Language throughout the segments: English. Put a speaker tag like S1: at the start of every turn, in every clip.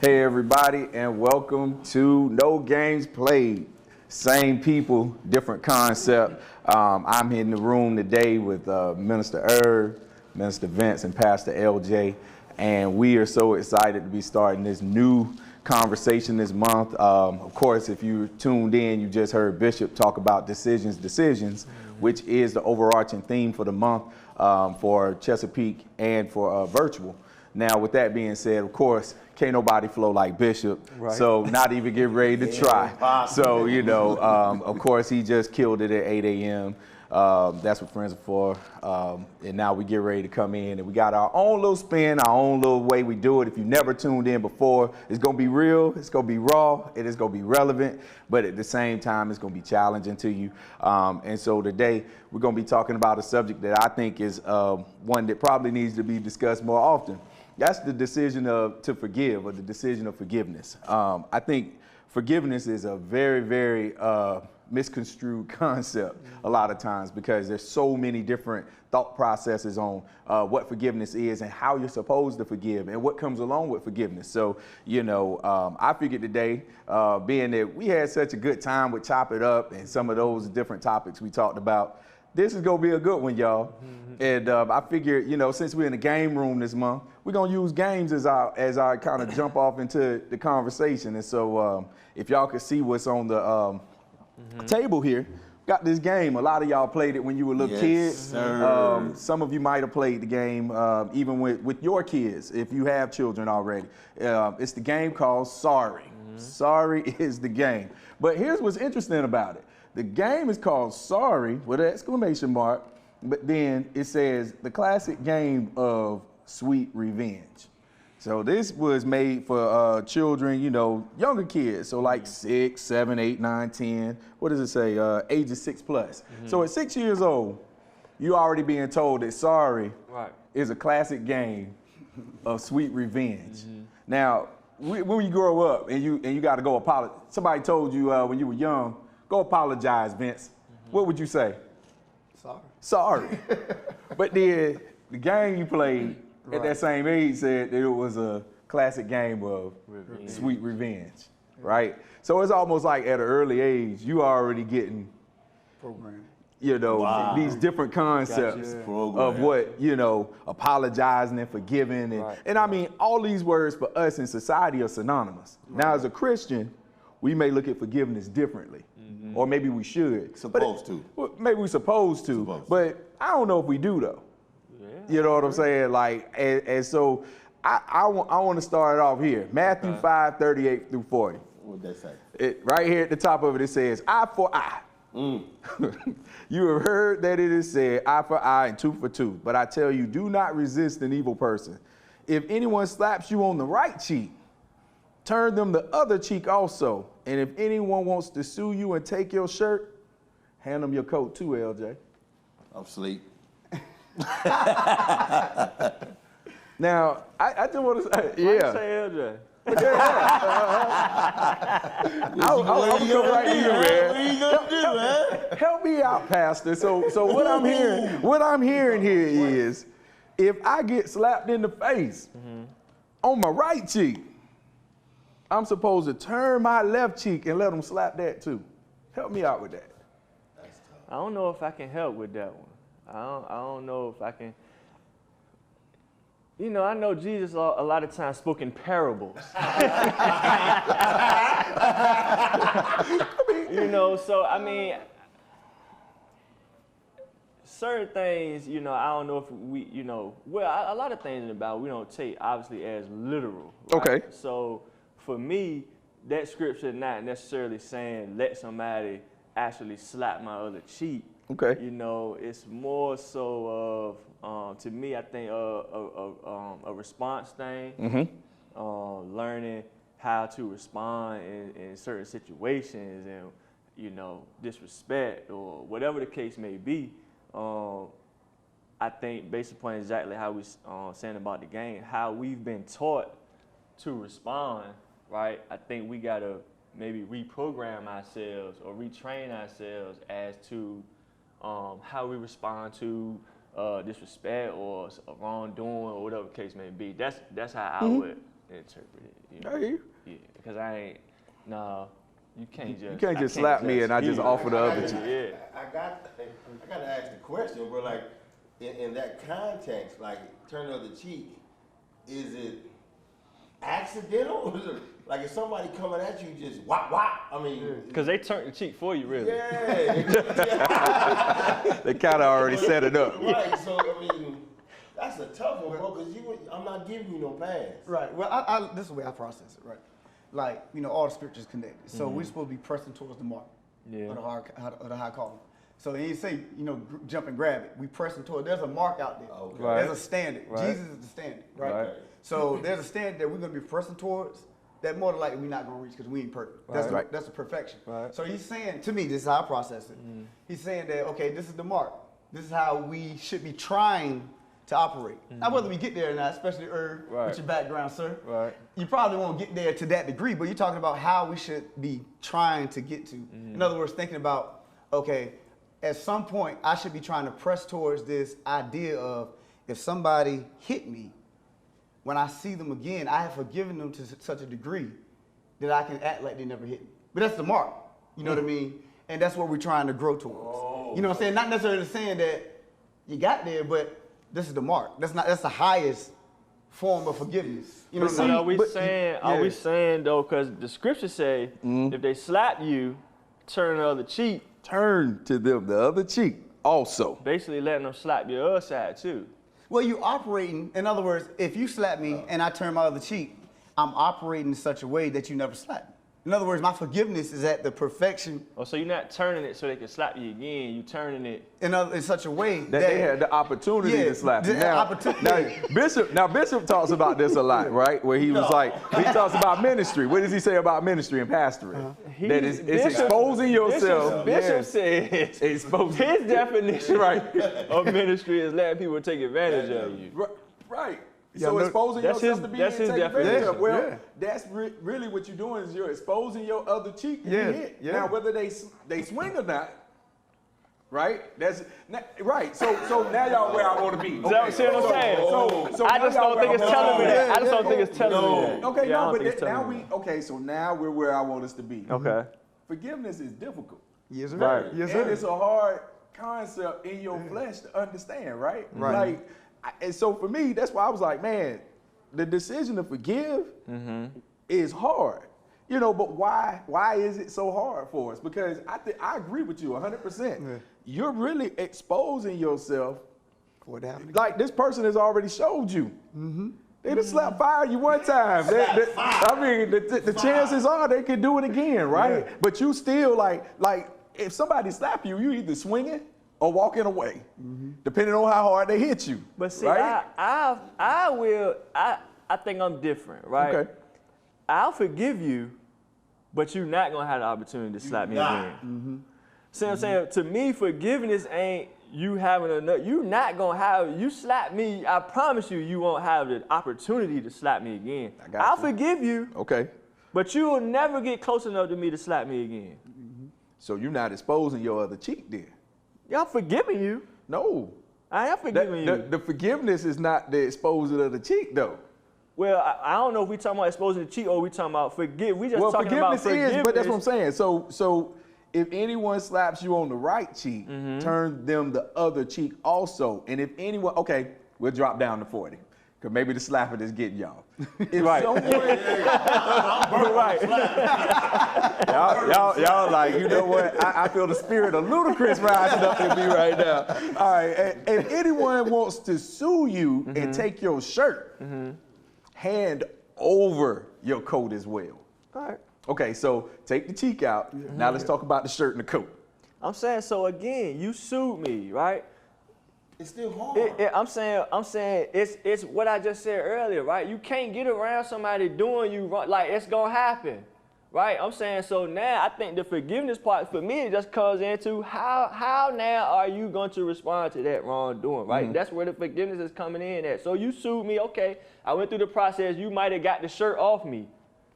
S1: Hey everybody, and welcome to No Games Played. Same people, different concept. I'm in the room today with Minister Irv, Minister Vince, and Pastor LJ, and we are so excited to be starting this new conversation this month. Of course, if you tuned in, you just heard Bishop talk about decisions, which is the overarching theme for the month for Chesapeake and for virtual. Now, with that being said, of course, can't nobody flow like Bishop, right. So not even get ready to try. So, you know, of course, he just killed it at 8 a.m. That's what friends are for. And now we get ready to come in, and we got our own little spin, our own little way we do it. If you never tuned in before, it's going to be real, it's going to be raw, it is going to be relevant, but at the same time, it's going to be challenging to you. And so today, we're going to be talking about a subject that I think is one that probably needs to be discussed more often. That's the decision to forgive, or the decision of forgiveness. I think forgiveness is a very, very misconstrued concept a lot of times, because there's so many different thought processes on what forgiveness is and how you're supposed to forgive and what comes along with forgiveness. So, you know, I figured today, being that we had such a good time with Chop It Up and some of those different topics we talked about, this is going to be a good one, y'all. And I figured, you know, since we're in the game room this month, we're going to use games as I kind of jump off into the conversation. And so if y'all could see what's on the table here, got this game. A lot of y'all played it when you were little kids. Some of you might have played the game even with your kids, if you have children already. It's the game called Sorry. Sorry is the game. But here's what's interesting about it. The game is called Sorry with an exclamation mark, but then it says the classic game of sweet revenge. So this was made for children, you know, younger kids. So like 6, 7, 8, 9, 10. What does it say? Ages 6+. So at 6 years old, you already being told that Sorry is a classic game of sweet revenge. Now, when you grow up and you got to go apologize, somebody told you when you were young, go apologize, Vince. What would you say? Sorry. But then the game you played at that same age said that it was a classic game of sweet revenge, right? So it's almost like at an early age, you already getting programmed, you know, these different concepts of what, you know, apologizing and forgiving. And I mean, all these words for us in society are synonymous. Now, as a Christian, we may look at forgiveness differently. Or maybe we should. Maybe we're supposed to. But I don't know if we do, though. You know what I'm saying? Like, and so I want to start it off here. Matthew 5:38 through 40.
S2: What did that say?
S1: Right here at the top of it, it says, eye for eye. You have heard that it is said, eye for eye and tooth for tooth. But I tell you, do not resist an evil person. If anyone slaps you on the right cheek, turn them the other cheek also. And if anyone wants to sue you and take your shirt, hand them your coat too, LJ.
S2: I'm asleep.
S1: Now, I just want to say,
S3: Why you say LJ?
S1: I'm coming right to you, man. What you gonna do, man? Help me out, Pastor. So what I'm hearing here is, if I get slapped in the face on my right cheek, I'm supposed to turn my left cheek and let them slap that too. Help me out with that.
S3: I don't know if I can help with that one. I don't know if I can. You know, I know Jesus a lot of times spoke in parables. You know, so I mean, certain things, you know, I don't know if we, you know, well, a lot of things in the Bible we don't take obviously as literal. Right?
S1: Okay.
S3: So for me, that scripture not necessarily saying let somebody actually slap my other cheek.
S1: Okay.
S3: You know, it's more so of, to me, I think a response thing, learning how to respond in certain situations and, you know, disrespect or whatever the case may be. I think based upon exactly how we saying about the game, how we've been taught to respond, right? I think we gotta maybe reprogram ourselves or retrain ourselves as to how we respond to disrespect or wrongdoing or whatever the case may be. That's how I would interpret it.
S1: I hear you.
S3: Yeah, because I ain't. No, you can't just.
S1: You can't just slap me and I just offer the other cheek.
S3: Yeah.
S2: I got to ask the question, bro. Like, in that context, like, turn the other cheek, is it accidental? Like, if somebody coming at you, just whop, whop. I mean.
S3: Because they turn the cheek for you, really.
S2: Yeah.
S1: They kind of already set it up.
S2: Right, so, I mean, that's a tough one, bro, because I'm not giving you no pass.
S4: Right. Well, this is the way I process it, right? Like, all the scriptures connected. So we're supposed to be pressing towards the mark of the high calling. So he didn't say, jump and grab it. We pressing toward. There's a mark out there.
S2: Okay.
S1: Right.
S4: There's a standard.
S1: Right.
S4: Jesus is the standard, right?
S1: Right.
S4: So there's a standard that we're going to be pressing towards that more than likely we're not going to reach because we ain't perfect.
S1: Right.
S4: That's the perfection.
S1: Right.
S4: So he's saying, to me, this is how I process it. He's saying that, okay, this is the mark. This is how we should be trying to operate. Now, whether we get there or not, especially with your background, sir, you probably won't get there to that degree, but you're talking about how we should be trying to get to. In other words, thinking about, okay, at some point, I should be trying to press towards this idea of if somebody hit me, when I see them again, I have forgiven them to such a degree that I can act like they never hit me. But that's the mark, you know what I mean? And that's what we're trying to grow towards. You know what I'm saying? Not necessarily saying that you got there, but this is the mark. That's the highest form of forgiveness. You know what I'm saying?
S3: Are we saying though, because the scriptures say if they slap you, turn the other cheek.
S1: Turn to them the other cheek also.
S3: Basically letting them slap your other side too.
S4: Well, you operating, in other words, if you slap me and I turn my other cheek, I'm operating in such a way that you never slap me. In other words, my forgiveness is at the perfection.
S3: Oh, so you're not turning it so they can slap you again. You turning it
S4: In such a way
S1: that they had the opportunity to slap you. Now, Bishop talks about this a lot, right? Where he was like, he talks about ministry. What does he say about ministry and pastoring? That it's exposing yourself.
S3: Bishop says his definition of ministry is letting people take advantage of you.
S1: Right. So exposing yourself to being taken advantage of. Well, that's really what you're doing is you're exposing your other cheek to be hit. Now, whether they swing or not, right? Right. So now y'all where I want to be.
S3: Okay. See what I'm saying? So I just don't think it's telling me that. I just don't think it's telling me that.
S1: Okay, no, but so now we're where I want us to be.
S3: Okay.
S1: Forgiveness is difficult.
S4: Yes, sir.
S3: Right.
S4: Yes, sir.
S1: And it's a hard concept in your flesh to understand, right?
S4: Right.
S1: And so for me, that's why I was like, man, the decision to forgive is hard. But why is it so hard for us? Because I agree with you 100%. Yeah. You're really exposing yourself. Like this person has already showed you. They just slap fire you one time. The chances are they could do it again, right? Yeah. But you still like if somebody slap you, you either swinging or walking away, depending on how hard they hit you.
S3: But see,
S1: right?
S3: I think I'm different, right? Okay. I'll forgive you, but you're not gonna have the opportunity to slap me again. See what I'm saying? To me, forgiveness ain't you having enough. You're not gonna have. You slap me, I promise you won't have the opportunity to slap me again. I'll forgive you.
S1: Okay.
S3: But you will never get close enough to me to slap me again.
S1: So you're not exposing your other cheek then?
S3: Yeah, I'm forgiving you.
S1: No.
S3: I am forgiving you.
S1: The forgiveness is not the exposure of the cheek, though.
S3: Well, I don't know if we talking about exposing the cheek or we talking about forgive. We just talking about forgiveness.
S1: Is, but that's what I'm saying. So if anyone slaps you on the right cheek, turn them the other cheek also. And if anyone, okay, we'll drop down to 40. Because maybe the slapper is getting y'all. If someone, y'all like, you know what? I feel the spirit of Ludacris rising up in me right now. All right, and if anyone wants to sue you and take your shirt, hand over your coat as well.
S3: All right.
S1: Okay, so take the cheek out. Now let's talk about the shirt and the coat.
S3: I'm saying, so again, you sued me, right?
S2: It's still hard.
S3: I'm saying it's what I just said earlier, right? You can't get around somebody doing you wrong. Like, it's gonna happen, right? I'm saying, so now I think the forgiveness part for me just comes into how now are you going to respond to that wrongdoing, right? That's where the forgiveness is coming in at. So you sued me, okay. I went through the process. You might have got the shirt off me.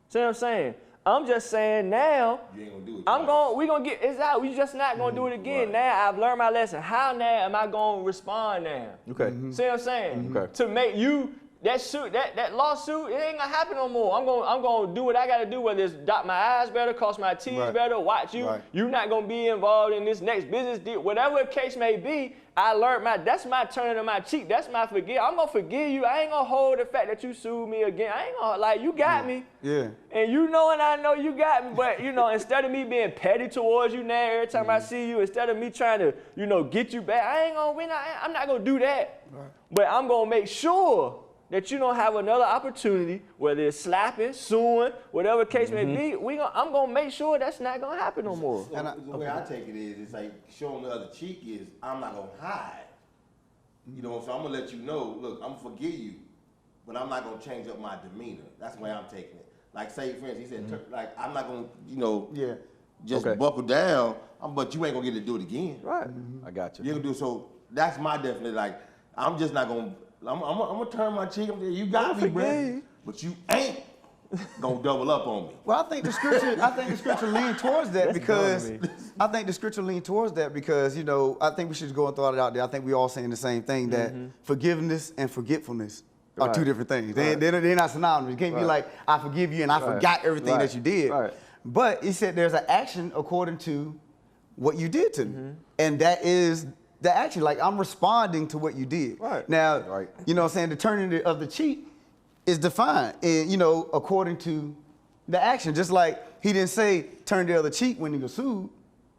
S3: See what I'm saying? I'm just saying now,
S2: you ain't gonna do it.
S3: We gonna get it's out. We just not gonna do it again. Right. Now I've learned my lesson. How now am I gonna respond now?
S1: Okay.
S3: See what I'm saying?
S1: Okay.
S3: To make you that lawsuit, it ain't gonna happen no more. I'm gonna do what I gotta do, whether it's dot my I's better, cross my T's better, watch you. You're not gonna be involved in this next business deal. Whatever the case may be, I learned that's my turning of my cheek. That's my forgive. I'm gonna forgive you. I ain't gonna hold the fact that you sued me again. I ain't gonna, like, you got me.
S4: Yeah.
S3: And you know and I know you got me. But, you know, instead of me being petty towards you now every time I see you, instead of me trying to, you know, get you back, I'm not gonna do that. Right. But I'm gonna make sure that you don't have another opportunity, whether it's slapping, suing, whatever case may be, I'm gonna make sure that's not gonna happen no more.
S2: So the way I take it is, it's like showing the other cheek is, I'm not gonna hide. You know, so I'm gonna let you know, look, I'm gonna forgive you, but I'm not gonna change up my demeanor. That's the way I'm taking it. Like, say, for instance, he said, like, I'm not gonna, you know, just buckle down, but you ain't gonna get to do it again.
S3: Right.
S1: I got you.
S2: You gonna do so. That's my definition. Like, I'm just not gonna. I'm gonna turn my cheek. You got me, Brimm, but you ain't gonna double up on me.
S4: Well, I think the scripture lean towards that because you know, I think we should go and throw it out there. I think we all saying the same thing, that forgiveness and forgetfulness are two different things. They're not synonymous. You can't be like, I forgive you and I forgot everything that you did. Right. But he said there's an action according to what you did to me, and that is the action. Like, I'm responding to what you did. Right. Now, you know what I'm saying, the turning of the cheek is defined, you know, according to the action. Just like he didn't say turn the other cheek when he was sued.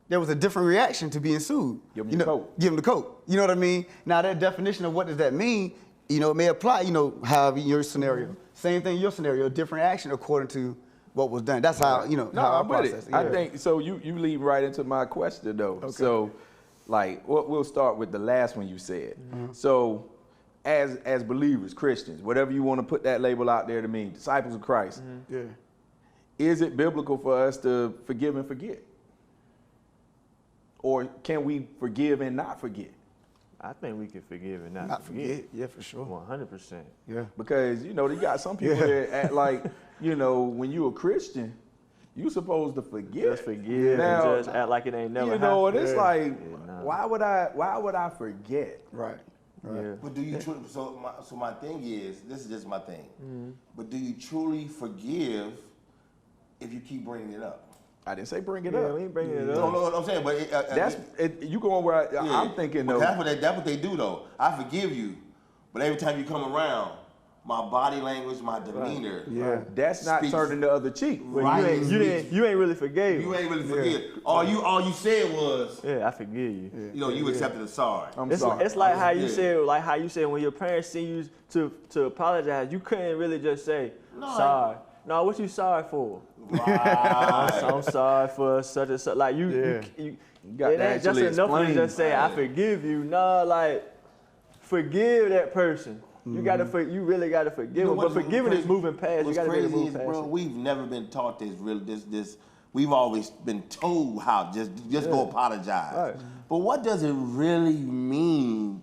S4: There was a different reaction to being sued.
S1: Give him the coat.
S4: Give him the coat. You know what I mean? Now, that definition of what does that mean, you know, it may apply, you know, however your scenario. Same thing in your scenario, different action according to what was done. That's how, you know, how I process it.
S1: I think, so you lead right into my question, though. Okay. So, like, we'll start with the last one you said. So, as believers, Christians, whatever you want to put that label out there to mean, disciples of Christ, is it biblical for us to forgive and forget? Or can we forgive and not forget?
S3: I think we can forgive and not forget.
S4: Yeah, for sure.
S3: 100%.
S4: Yeah.
S1: Because, you know, they got some people that act like, you know, when you're a Christian, you supposed to forget.
S3: Just forgive and just act like it ain't never happened.
S1: You know, and it's like, why would I forget?
S4: Right.
S2: Yeah. But do you truly, so my thing is, this is just my thing, but do you truly forgive if you keep bringing it up?
S1: I didn't say bring it up.
S3: We ain't bringing it up.
S2: No, I'm saying, but
S1: you going where I'm thinking though.
S2: That's what they do though. I forgive you, but every time you come around, my body language, my demeanor,
S1: that's not turning the other cheek.
S3: Right. You ain't really forgave.
S2: You ain't really forgive. All you said was,
S3: I forgive you.
S2: You know, you accepted a sorry.
S1: I'm sorry.
S3: It's like how you said, when your parents see you to apologize, you couldn't really just say sorry. No, what you sorry for?
S2: Right.
S3: I'm sorry for such and such. Like you
S1: got
S3: it ain't just enough to just say I forgive you. No, like forgive that person. You really gotta forgive them. But forgiving is moving past. You gotta be able to move past.
S2: Bro, we've never been taught this. We've always been told how just go apologize. Right. But what does it really mean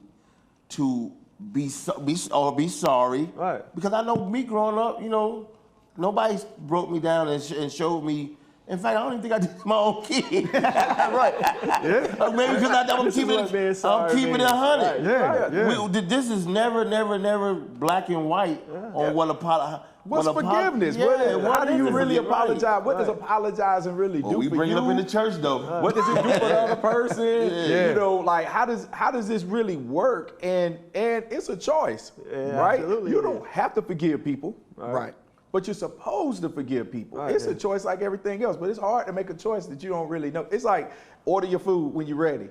S2: to be sorry? Right. Because I know me growing up, you know, nobody broke me down and showed me. In fact, I don't even think I did to my own kid. Right. Yeah. Maybe because I'm keeping it 100. Right. Yeah. This is never black and white on what apology.
S1: What's forgiveness? How do you really apologize? What does apologizing really do for you?
S2: We bring it up in the church though.
S1: What does it do for the other person? You know, like how does this really work? And it's a choice, right? Absolutely. You don't have to forgive people, right? But you're supposed to forgive people. Right, it's a choice like everything else, but it's hard to make a choice that you don't really know. It's like order your food when you're ready,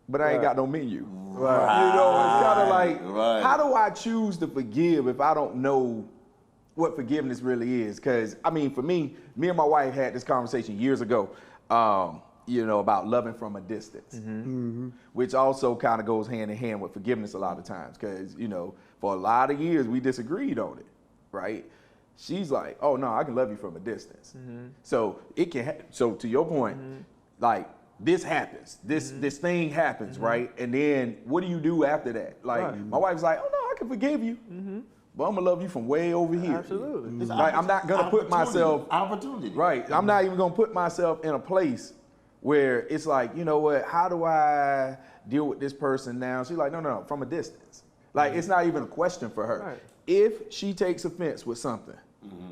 S1: but I ain't got no menu. Right. You know, it's kind of like, how do I choose to forgive if I don't know what forgiveness really is? Because, I mean, for me and my wife had this conversation years ago, you know, about loving from a distance, which also kind of goes hand in hand with forgiveness a lot of times. Because, you know, for a lot of years, we disagreed on it, right? She's like, oh no, I can love you from a distance. So it can. So to your point, like this happens, this thing happens, right? And then what do you do after that? Like my wife's like, oh no, I can forgive you, but I'm gonna love you from way over here.
S3: Absolutely.
S1: Like I'm not gonna put myself
S2: opportunity.
S1: Right. I'm not even gonna put myself in a place where it's like, you know what? How do I deal with this person now? She's like, no, from a distance. Like, it's not even a question for her.
S3: Right.
S1: If she takes offense with something,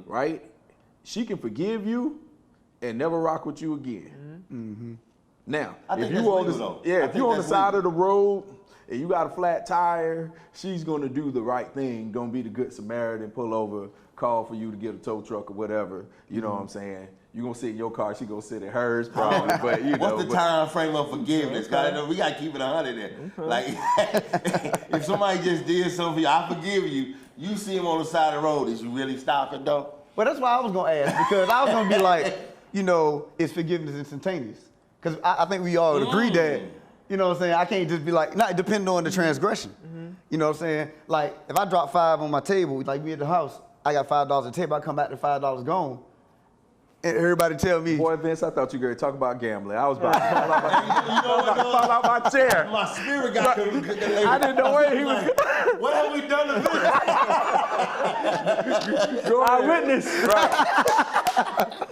S1: right, she can forgive you and never rock with you again. Now,
S2: I think
S1: if you
S2: that's
S1: on
S2: legal,
S1: the,
S2: though.
S1: yeah,
S2: I
S1: if
S2: think
S1: you on the
S2: that's
S1: side
S2: legal.
S1: of the road and you got a flat tire, she's gonna do the right thing, gonna be the good Samaritan, pull over, call for you to get a tow truck or whatever. You know what I'm saying? You gonna sit in your car, she gonna sit in hers probably, but you know.
S2: What's the time frame of forgiveness? Cause we gotta keep it 100 there. Like, if somebody just did something for you, I forgive you. You see him on the side of the road, is you really stopping though?
S4: But that's why I was gonna ask, because I was gonna be like, you know, is forgiveness instantaneous? Because I think we all would agree that, you know what I'm saying, I can't just be like, not depending on the transgression. You know what I'm saying? Like, if I drop $5 on my table, like we at the house, I got $5 on the table, I come back to $5 gone, and everybody tell me,
S1: Boy, Vince, I thought you were going to talk about gambling. I was about to fall out my chair.
S2: My spirit got
S1: I didn't know where he was.
S2: What have we done to this?
S3: Eyewitness.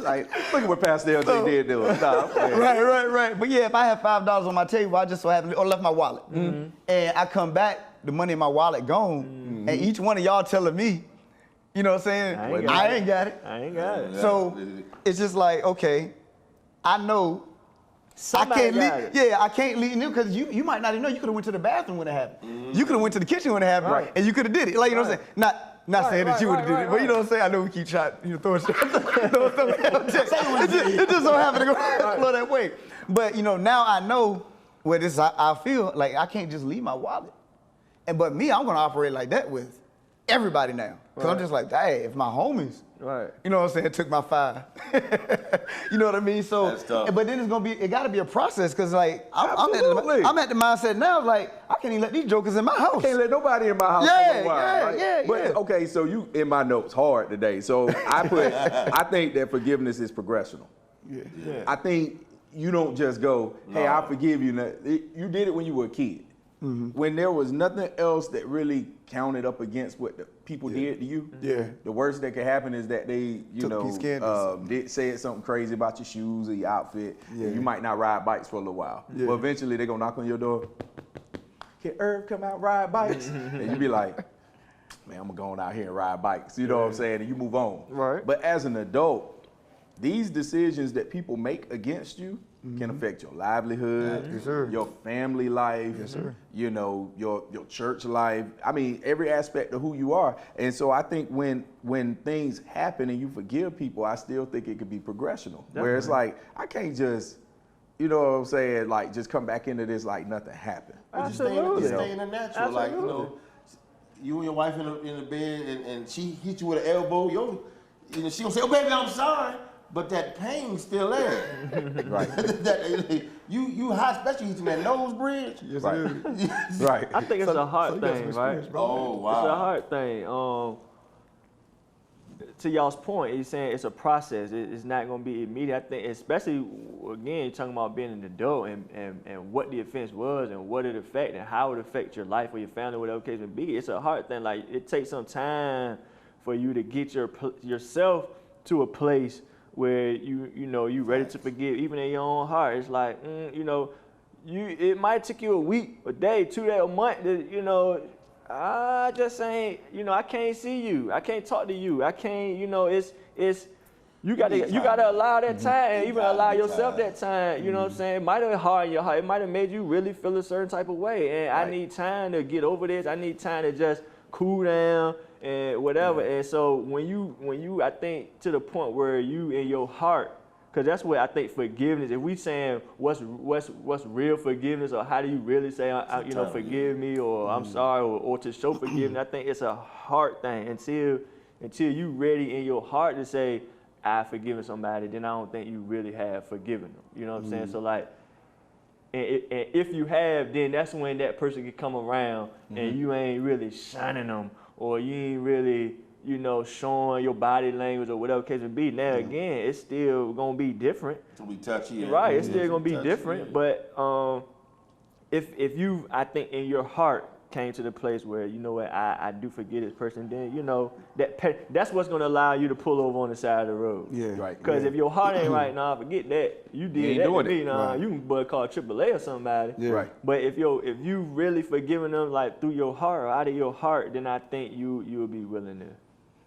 S1: Like, look at what Pastor LJ did to us. Nah, I'm playing.
S4: right. But yeah, if I have $5 on my table, I just so happen to, or left my wallet, and I come back, the money in my wallet gone, and each one of y'all telling me, you know what I'm saying? I ain't got it.
S3: I ain't got it.
S4: So it's just like, okay, I know
S3: Somebody
S4: I can't
S3: got
S4: leave.
S3: it.
S4: Yeah, I can't leave because you might not even know. You could have went to the bathroom when it happened. You could have went to the kitchen when it happened,
S3: Right.
S4: and you could have did it. Like, you know what I'm saying? Not saying that you would have did it, but you know what I'm saying? I know we keep trying, throwing shit. It just don't happen to go flow that way. But now I know where this. I feel like I can't just leave my wallet. But me, I'm gonna operate like that with everybody now. Cause I'm just like, hey, if my homies, you know what I'm saying, took my $5. You know what I mean? So,
S2: That's tough.
S4: but then it gotta be a process, cause like I'm
S1: Absolutely.
S4: at the mindset now, like I can't even let these jokers in my house.
S1: Can't let nobody in my house
S4: Yeah,
S1: for a while, right?
S4: yeah.
S1: But okay, so you in my notes hard today. So I think that forgiveness is progressional.
S4: Yeah.
S1: I think you don't just go, hey, I forgive you. You did it when you were a kid. When there was nothing else that really counted up against what the people did to you.
S4: Yeah.
S1: The worst that could happen is that they, said something crazy about your shoes or your outfit.
S4: Yeah.
S1: And you might not ride bikes for a little while.
S4: Yeah.
S1: But eventually they're gonna knock on your door. Can Irv come out and ride bikes? And you be like, man, I'm gonna go on out here and ride bikes. You know what I'm saying? And you move on.
S3: Right.
S1: But as an adult, these decisions that people make against you can affect your livelihood,
S4: Yes, sir.
S1: your family life, your church life. I mean, every aspect of who you are. And so I think when things happen and you forgive people, I still think it could be progressional. Where it's like, I can't just, you know what I'm saying, like just come back into this like nothing happened.
S2: Just stay in the natural. Like, you and your wife in the bed and she hit you with an elbow, she gonna say, oh baby, I'm sorry. But that pain's still there.
S1: Right.
S2: You hot, especially eating that nose bridge.
S4: Yes,
S1: Right.
S4: sir.
S1: Right.
S3: I think it's a hard thing, right?
S2: Oh, wow.
S3: It's a hard thing. To y'all's point, he's saying it's a process. It's not going to be immediate. I think, especially, again, you're talking about being an adult and what the offense was and what it affected and how it affects your life or your family, whatever the case may be. It's a hard thing. Like, it takes some time for you to get yourself to a place where you ready to forgive, even in your own heart. It's like, it might take you a week, a day, 2 days, a month. I just ain't, I can't see you. I can't talk to you. I can't, it's you gotta allow that time and even allow yourself that time. You know what I'm saying? It might have hardened your heart. It might have made you really feel a certain type of way. And I need time to get over this. I need time to just cool down and whatever. And so when you I think to the point where you in your heart, because that's what I think forgiveness, if we saying what's real forgiveness, or how do you really say forgive me, or I'm sorry, or to show forgiveness, I think it's a heart thing. Until you ready in your heart to say I've forgiven somebody, then I don't think you really have forgiven them. You know what I'm saying? So like, and if you have, then that's when that person can come around and you ain't really shining them, or you ain't really, showing your body language or whatever case it be. Now again, it's still gonna be different.
S2: It'll be touchy.
S3: Right, it's still gonna be different. But if you, I think in your heart, came to the place where, you know what, I do forget this person, then, you know, that's what's going to allow you to pull over on the side of the road.
S4: Yeah.
S1: Right.
S3: Because if your heart ain't right, nah, forget that. You did
S1: ain't
S3: that
S1: doing
S3: to me,
S1: it.
S3: nah.
S4: Right.
S3: You can call AAA or somebody.
S4: Yeah.
S1: Right.
S3: But if you really forgiving them like through your heart or out of your heart, then I think you'll be willing to.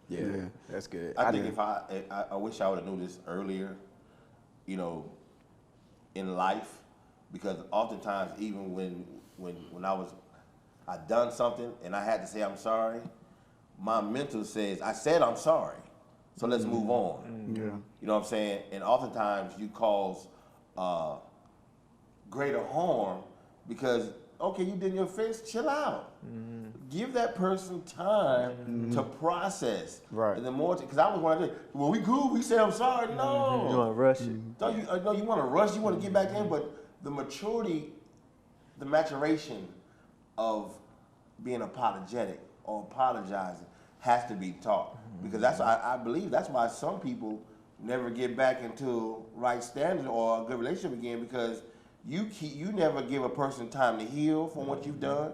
S1: Yeah, that's good.
S2: I think if I wish I would have knew this earlier, you know, in life, because oftentimes even when I done something and I had to say I'm sorry, my mental says I said I'm sorry, so let's move on.
S4: Yeah.
S2: You know what I'm saying? And oftentimes you cause greater harm because, okay, you did your offense, chill out. Give that person time to process.
S4: Right.
S2: And the more, because I was one of the, well, we cool, we say I'm sorry. No.
S3: You want to rush it.
S2: Don't you, no, you want to rush, you want to get back in, but the maturity, the maturation of being apologetic or apologizing has to be taught. Because that's, I believe that's why some people never get back into right standard or a good relationship again, because you never give a person time to heal from what you've done,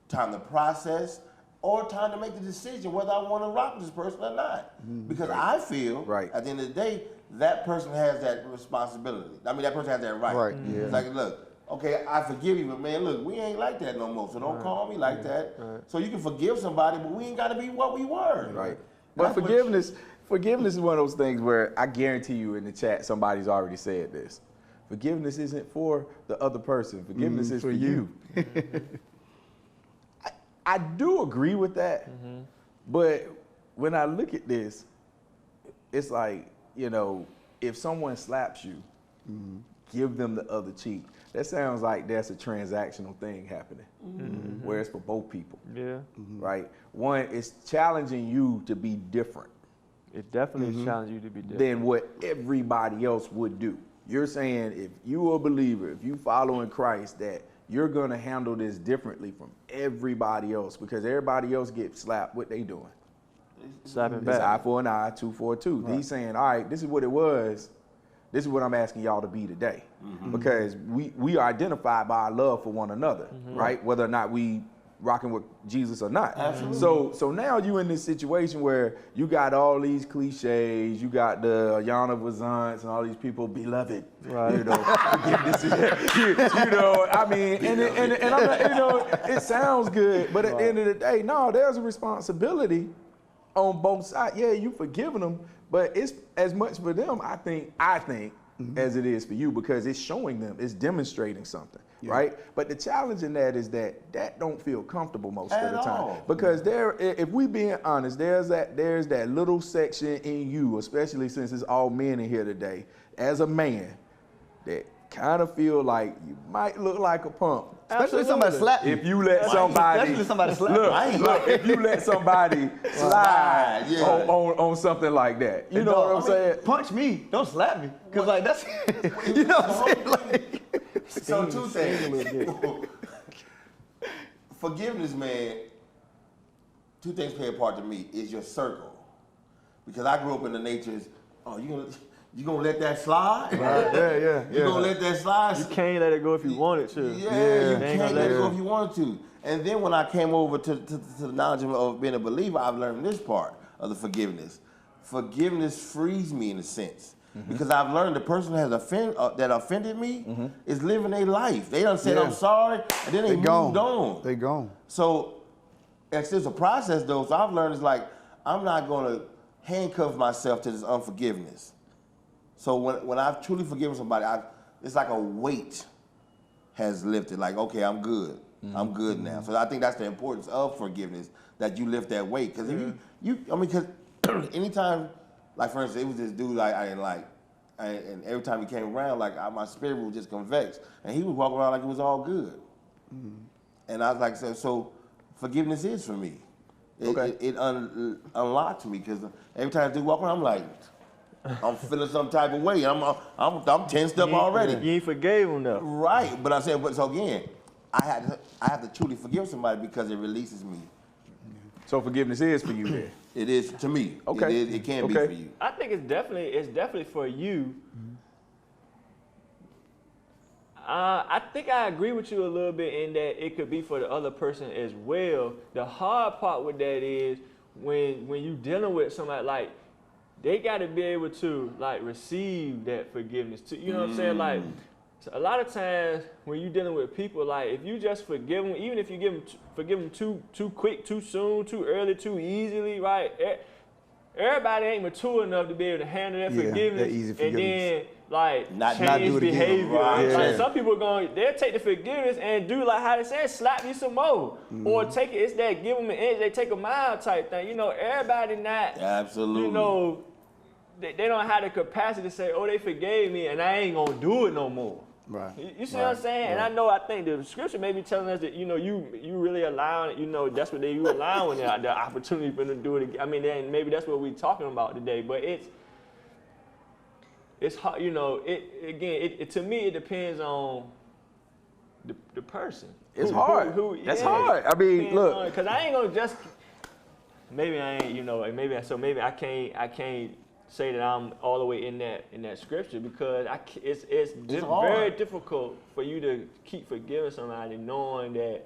S2: time to process, or time to make the decision whether I want to rock with this person or not. Because I feel, at the end of the day, that person has that responsibility. I mean, that person has that right.
S4: Right, yeah.
S2: It's like, look, okay, I forgive you, but man, look, we ain't like that no more, so don't call me like that. So you can forgive somebody, but we ain't got to be what we were.
S1: Right. But forgiveness is one of those things where I guarantee you in the chat somebody's already said this. Forgiveness isn't for the other person. Forgiveness is for you. I do agree with that, but when I look at this, it's like, you know, if someone slaps you, give them the other cheek. That sounds like that's a transactional thing happening, where it's for both people.
S3: Yeah.
S1: Right? One, it's challenging you to be different
S3: It definitely challenges you to be different.
S1: than what everybody else would do. You're saying if you're a believer, if you follow in Christ, that you're going to handle this differently from everybody else, because everybody else gets slapped. What they doing?
S3: Slapping
S1: It's
S3: back.
S1: eye for an eye, tooth for a tooth.
S4: Right.
S1: He's saying, all right, this is what it was. This is what I'm asking y'all to be today. Because we are identified by our love for one another, right? Whether or not we rocking with Jesus or not.
S2: Absolutely.
S1: So now you in this situation where you got all these cliches, you got the Yana Vazants and all these people, beloved, you know, forgiveness is, you know, I mean, and I'm not, you know, it sounds good, but at the end of the day, no, there's a responsibility on both sides. Yeah, you forgiving them, but it's as much for them, I think, as it is for you, because it's showing them, it's demonstrating something, right? But the challenge in that is that don't feel comfortable most of the time. Because if we being honest, there's that little section in you, especially since it's all men in here today, as a man, that kind of feel like you might look like a punk.
S4: Especially somebody slap you.
S1: If you let somebody,
S4: Especially somebody slap you.
S1: look, if you let somebody slide on something like that, you know what I'm saying?
S4: Punch me, don't slap me. Because like that's, you know what I'm saying? Like,
S2: So two things. Forgiveness, man, two things play a part to me, is your circle. Because I grew up in the nature is, oh, you gonna let that slide?
S1: Yeah.
S2: You gonna let that slide?
S3: You can't let it go if you wanted to.
S2: Yeah, you can't let it go if you wanted to. And then when I came over to the knowledge of being a believer, I've learned this part of the forgiveness. Forgiveness frees me in a sense. Because I've learned the person that offended me is living their life. They done said, I'm sorry, and then they moved on.
S4: They gone.
S2: So it's just a process though. So I've learned it's like, I'm not gonna handcuff myself to this unforgiveness. So when I've truly forgiven somebody, it's like a weight has lifted. Like, okay, I'm good. I'm good now. So I think that's the importance of forgiveness, that you lift that weight. Because if because anytime, like for instance, it was this dude I didn't like, and every time he came around, like my spirit would just convex, and he was walking around like it was all good. And I was like, so forgiveness is for me. It unlocked me, because every time I do walk around, I'm like, I'm feeling some type of way. I'm tensed up already.
S3: You ain't forgave him though.
S2: Right, but I said, so again, I have to truly forgive somebody because it releases me.
S1: So forgiveness is for you then?
S2: It is to me.
S1: Okay.
S2: It can be for you.
S3: I think it's definitely for you. I think I agree with you a little bit in that it could be for the other person as well. The hard part with that is when you dealing with somebody, like, they got to be able to, like, receive that forgiveness too. You know what I'm saying? Like, a lot of times when you dealing with people, like, if you just forgive them, even if you forgive them too quick, too soon, too early, too easily, right? Everybody ain't mature enough to be able to handle that forgiveness,
S4: easy
S3: and
S4: forgiveness.
S3: then, like,
S2: Not
S3: change
S2: do it again.
S3: behavior.
S2: Right.
S3: Like,
S4: Yeah.
S3: some people they'll take the forgiveness and do, like how they say, slap you some more. Or take it, it's that give them an inch, they take a mile type thing. You know, everybody not,
S2: Absolutely.
S3: you know, they don't have the capacity to say, oh, they forgave me and I ain't gonna do it no more.
S4: Right.
S3: You see what I'm saying? And I think the scripture may be telling us that, you know, you really allowing it, you know, that's what you allowing the opportunity for them to do it again. I mean, then maybe that's what we're talking about today, but it's hard, you know, to me, it depends on the person.
S1: It's hard. That's hard. I mean, look.
S3: Because I ain't gonna just, maybe I ain't, you know, maybe I can't say that I'm all the way in that scripture, because it's very difficult for you to keep forgiving somebody knowing that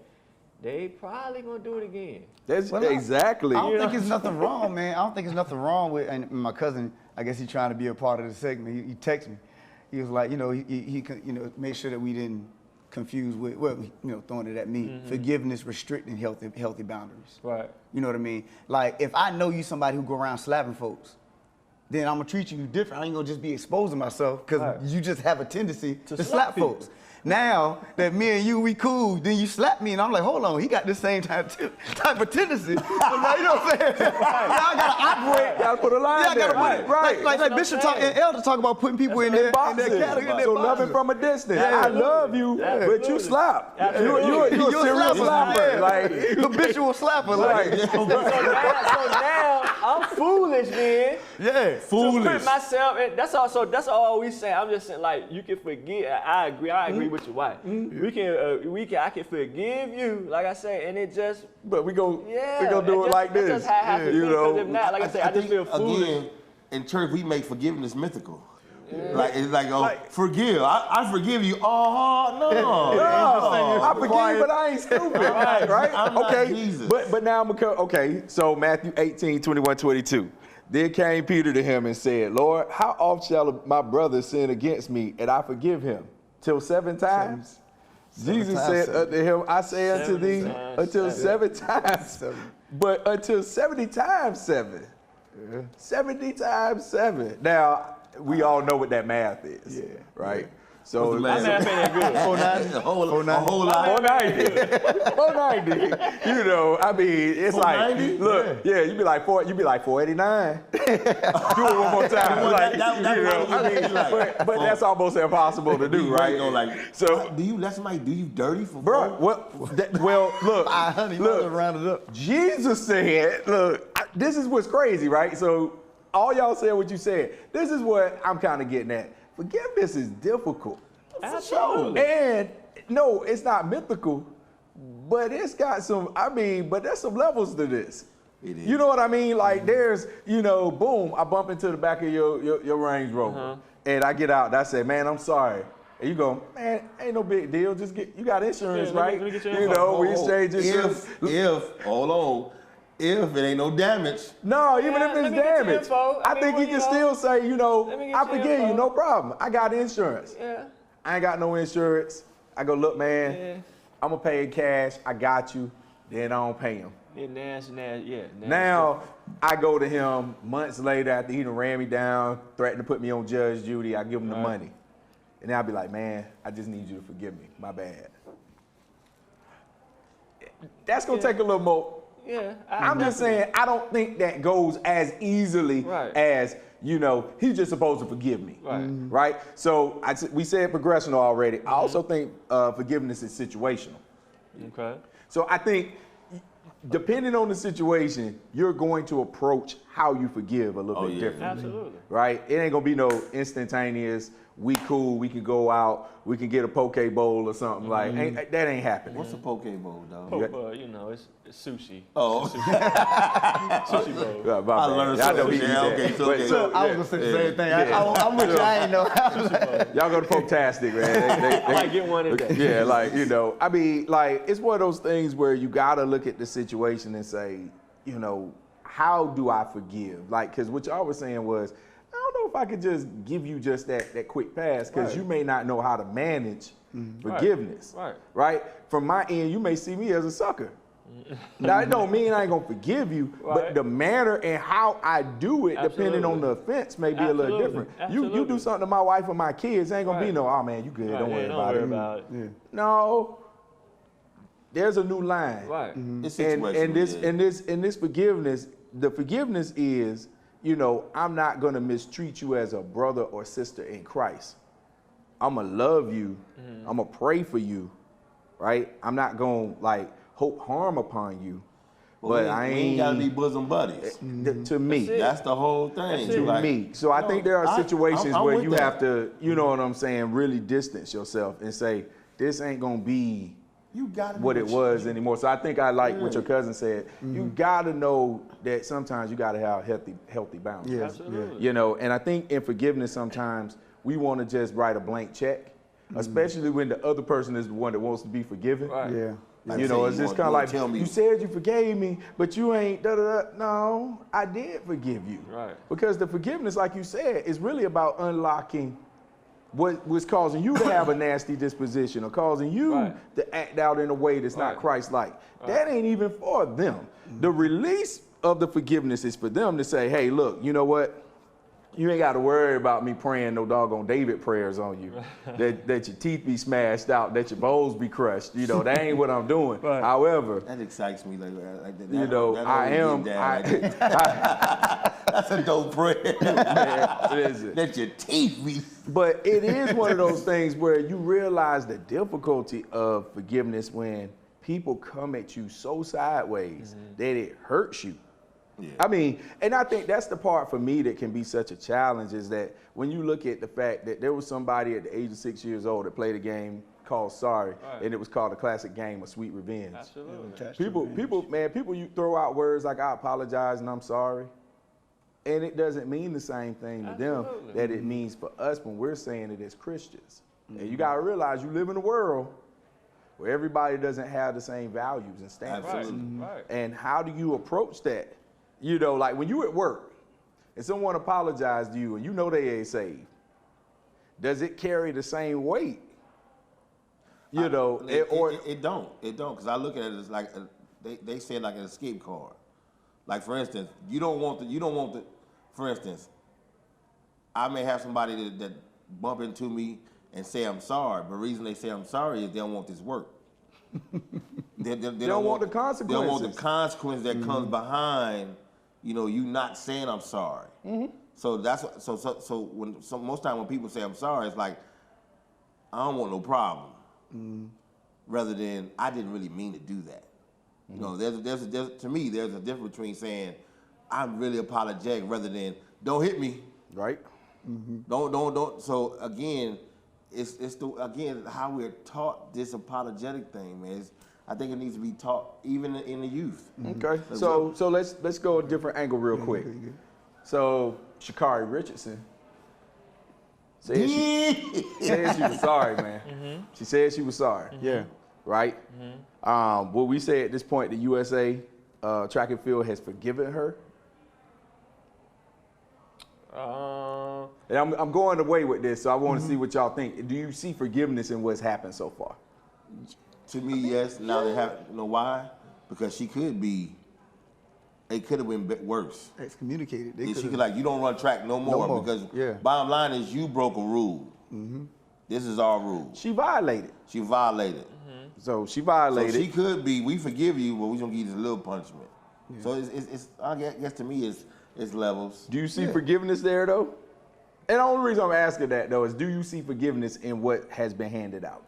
S3: they probably gonna do it again.
S1: That's
S4: Well,
S1: exactly.
S4: I don't think there's nothing wrong, man. I don't think there's nothing wrong with, and my cousin, I guess he's trying to be a part of the segment. He texted me. He was like, you know, he you know, made sure that we didn't confuse with, well, you know, throwing it at me, forgiveness, restricting healthy boundaries.
S3: Right.
S4: You know what I mean? Like, if I know you somebody who go around slapping folks, then I'm gonna treat you different. I ain't gonna just be exposing myself because you just have a tendency to slap folks. Now that me and you, we cool, then you slap me, and I'm like, hold on, he got the same type of tendency. So now, you know what I'm saying? Now I gotta operate.
S1: Gotta put a line
S4: Yeah, I
S1: there.
S4: gotta put it.
S1: Right.
S4: Like Bishop and Elder talk about putting people in their category.
S1: So love it from a distance.
S4: Yeah.
S1: I love you, but you slap.
S3: Absolutely.
S1: You're a
S4: You're
S1: serious slapper. Like,
S4: habitual slapper. Like,
S3: So now I'm foolish then.
S4: yeah.
S3: To put myself in, that's all we say. I'm just saying, like, you can forgive. I agree with your wife. I can forgive you, like I say, and it just,
S1: but we go
S3: yeah,
S1: do it like
S3: that's
S1: this.
S3: just how it has to
S1: You
S3: be,
S1: know,
S3: 'cause if not, like I say, I just feel
S2: think,
S3: foolish.
S2: again, in church, we make forgiveness mythical. Like, it's like, forgive. I forgive you. Oh, no.
S1: I forgive you, but I ain't stupid. Right?
S2: I'm not
S1: Okay.
S2: Jesus.
S1: But now I'm okay. So Matthew 18, 21, 22. Then came Peter to him and said, Lord, how oft shall my brother sin against me and I forgive him? Till 7 times? Jesus said unto him, I say unto thee, until 7 times. But until 70 times 7. 70 times 7. Now, we all know what that math is, right? So
S2: What's the math?
S3: My math ain't that good.
S2: A whole lot.
S1: 490. You know, I mean, it's like,
S2: 490?
S1: look, you be like 489. Do it one more time.
S2: Well,
S1: Like,
S2: that
S1: you know,
S2: right,
S1: I mean,
S2: like,
S1: but that's almost impossible to do, right?
S2: So, do you let somebody do you dirty for
S1: Bro, well, look,
S4: 500,
S1: look,
S4: round it up.
S1: Jesus said, look, this is what's crazy, right? So all y'all said what you said. This is what I'm kind of getting at. Forgiveness is difficult.
S3: Absolutely.
S1: And no, it's not mythical, but it's got but there's some levels to this.
S2: It is.
S1: You know what I mean? Like there's, you know, boom, I bump into the back of your Range Rover and I get out and I say, man, I'm sorry. And you go, man, ain't no big deal. Just you got insurance, right?
S3: Let me get your
S1: You
S3: info.
S1: know, we exchange insurance.
S2: If it ain't no damage.
S1: No, even
S3: Yeah,
S1: if
S3: let
S1: it's
S3: me get your
S1: damage,
S3: info.
S1: I think he can still say, you know,
S3: let me get
S1: I
S3: your
S1: forgive you,
S3: info.
S1: no problem. I got insurance.
S3: Yeah.
S1: I ain't got no insurance. I go, look, man, I'm gonna pay in cash. I got you. Then I don't pay him.
S3: Now,
S1: I go to him months later after he done ran me down, threatened to put me on Judge Judy. I give him the money. And then I'll be like, man, I just need you to forgive me. My bad. That's gonna take a little more.
S3: yeah.
S1: I'm just saying, I don't think that goes as easily as, you know, he's just supposed to forgive me. Right? So we said progression already. I also think forgiveness is situational.
S3: Okay.
S1: So I think depending on the situation, you're going to approach how you forgive a little bit differently.
S3: Absolutely.
S1: Right? It ain't gonna be no instantaneous we cool, we can go out, we can get a poke bowl or something. Like, that ain't happening.
S2: What's a poke bowl, dog?
S3: You know, it's sushi.
S2: Oh.
S3: Sushi bowl.
S2: I learned something. Okay.
S4: So I was gonna say the same thing. I'm with you. I ain't know.
S1: Y'all go to Poketastic, man.
S3: I might get one today.
S1: Yeah, like, you know, I mean, like, it's one of those things where you gotta look at the situation and say, you know, how do I forgive? Like, because what y'all was saying was, I don't know if I could just give you just that quick pass, because you may not know how to manage forgiveness. Right? From my end, you may see me as a sucker. Now, it don't mean I ain't gonna forgive you, but the manner and how I do it, depending on the offense, may be a little different. You do something to my wife or my kids, ain't gonna be no, oh man, you good, don't worry about it. No, there's a new line. And this forgiveness, the forgiveness is, you know, I'm not gonna mistreat you as a brother or sister in Christ. I'm gonna love you. I'm gonna pray for you, right? I'm not gonna like hope harm upon you. But I ain't
S2: gotta be bosom buddies.
S1: To me,
S2: that's the whole thing.
S1: To me, so I think there are situations where you have to, you know what I'm saying, really distance yourself and say, this ain't gonna be what it was anymore. So I think I like what your cousin said. You gotta know that sometimes you gotta have healthy boundaries. You know, and I think in forgiveness sometimes we want to just write a blank check, especially when the other person is the one that wants to be forgiven. You know, it's just kind of like, you said you forgave me, but you ain't da-da-da. No, I did forgive you. Because the forgiveness, like you said, is really about unlocking what was causing you to have a nasty disposition or causing you to act out in a way that's not Christ-like. That ain't even for them. The release of the forgiveness is for them to say, hey, look, you know what? You ain't got to worry about me praying no doggone David prayers on you. that your teeth be smashed out, that your bones be crushed. You know, that ain't what I'm doing. However,
S2: that excites me. Like that,
S1: you know,
S2: that's a dope prayer.
S1: Man,
S2: that your teeth be.
S1: But it is one of those things where you realize the difficulty of forgiveness when people come at you so sideways that it hurts you. I mean, and I think that's the part for me that can be such a challenge, is that when you look at the fact that there was somebody at the age of 6 years old that played a game called Sorry, and it was called a classic game of Sweet Revenge. People you throw out words like I apologize and I'm sorry, and it doesn't mean the same thing to them that it means for us when we're saying it as Christians. And you got to realize you live in a world where everybody doesn't have the same values and standards. And how do you approach that? You know, like when you at work and someone apologized to you and you know they ain't saved, does it carry the same weight? You know,
S2: it don't, because I look at it as like they say it like an escape card. Like for instance, you don't want the. For instance, I may have somebody that bump into me and say I'm sorry, but the reason they say I'm sorry is they don't want this work. They don't want the consequences. They don't want the consequence that comes behind. You know, you not saying I'm sorry. So that's what, so most time when people say I'm sorry, it's like I don't want no problem, rather than I didn't really mean to do that. You know, to me there's a difference between saying I'm really apologetic rather than don't hit me. Don't. So again, it's how we're taught this apologetic thing, man. I think it needs to be taught even in the youth.
S1: Okay, so let's go a different angle real quick. So Sha'Carri Richardson said she was sorry, man. She said she was sorry. Right? Will we say at this point the USA track and field has forgiven her? And I'm going away with this, so I want to see what y'all think. Do you see forgiveness in what's happened so far?
S2: To me, yes. Now they have, you know why? Because she could be. It could have been worse.
S4: Excommunicated.
S2: She could you don't run track no more. Because bottom line is you broke a rule. This is our rule.
S1: She violated. So she violated.
S2: So she could be. We forgive you, but we're gonna give you this little punishment. So it's I guess to me it's levels.
S1: Do you see forgiveness there though? And the only reason I'm asking that though is, do you see forgiveness in what has been handed out?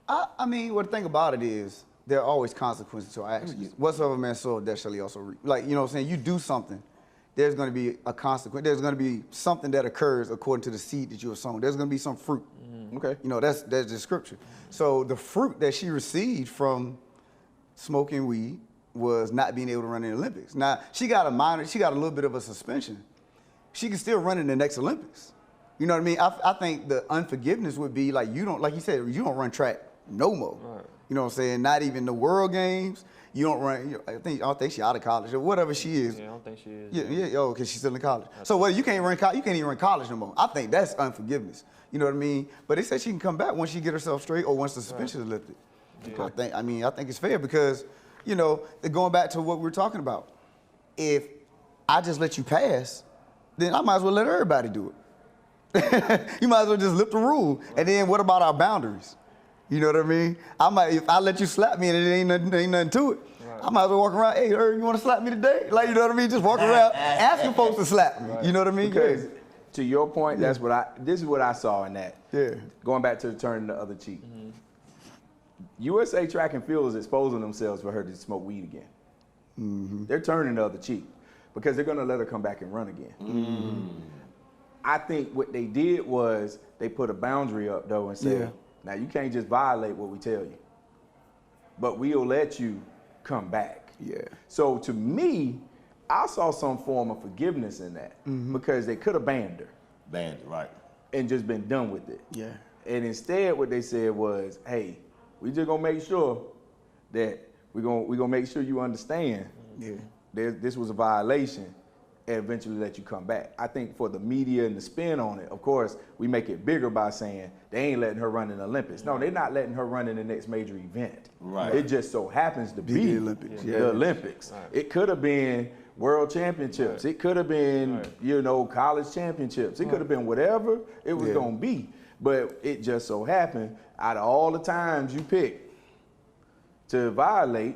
S4: I mean, what the thing about it is, there are always consequences to our actions. Whatsoever man soweth, that shall he also reap. Like, you know what I'm saying? You do something, there's going to be a consequence. There's going to be something that occurs according to the seed that you have sown. There's going to be some fruit.
S1: Okay.
S4: You know, that's the scripture. So the fruit that she received from smoking weed was not being able to run in the Olympics. Now, she got a little bit of a suspension. She can still run in the next Olympics. You know what I mean? I think the unforgiveness would be like like you said, you don't run track no more. Right. You know what I'm saying? Not even the World Games. You don't run. I don't think she's out of college or whatever she is.
S3: Yeah, I don't think she is.
S4: Yeah. Oh, because she's still in college. So you can't run. You can't even run college no more. I think that's unforgiveness. You know what I mean? But they said she can come back once she get herself straight or once the suspension is lifted. Yeah. I think it's fair because, you know, going back to what we were talking about, if I just let you pass, then I might as well let everybody do it. You might as well just lift the rule. Right. And then what about our boundaries? You know what I mean? If I let you slap me and it ain't nothing to it, right. I might as well walk around, hey, you want to slap me today? Like, you know what I mean? Just walk around asking folks to slap me. Right. You know what I mean?
S1: Because to your point, this is what I saw in that. Yeah. Going back to turning the other cheek. Mm-hmm. USA Track and Field is exposing themselves for her to smoke weed again. Mm-hmm. They're turning the other cheek because they're going to let her come back and run again. Mm-hmm. I think what they did was they put a boundary up, though, and said, now you can't just violate what we tell you, but we'll let you come back. Yeah. So to me, I saw some form of forgiveness in that because they could have banned her.
S2: Banned, right.
S1: And just been done with it.
S4: Yeah.
S1: And instead what they said was, hey, we just gonna make sure that we're gonna make sure you understand this was a violation and eventually let you come back. I think for the media and the spin on it, of course, we make it bigger by saying they ain't letting her run in the Olympics. No, they're not letting her run in the next major event. Right. It just so happens to be the Olympics. Yeah. The Olympics. Right. It could have been World Championships. Right. It could have been, college championships. It could have been whatever it was gonna be. But it just so happened, out of all the times you pick to violate,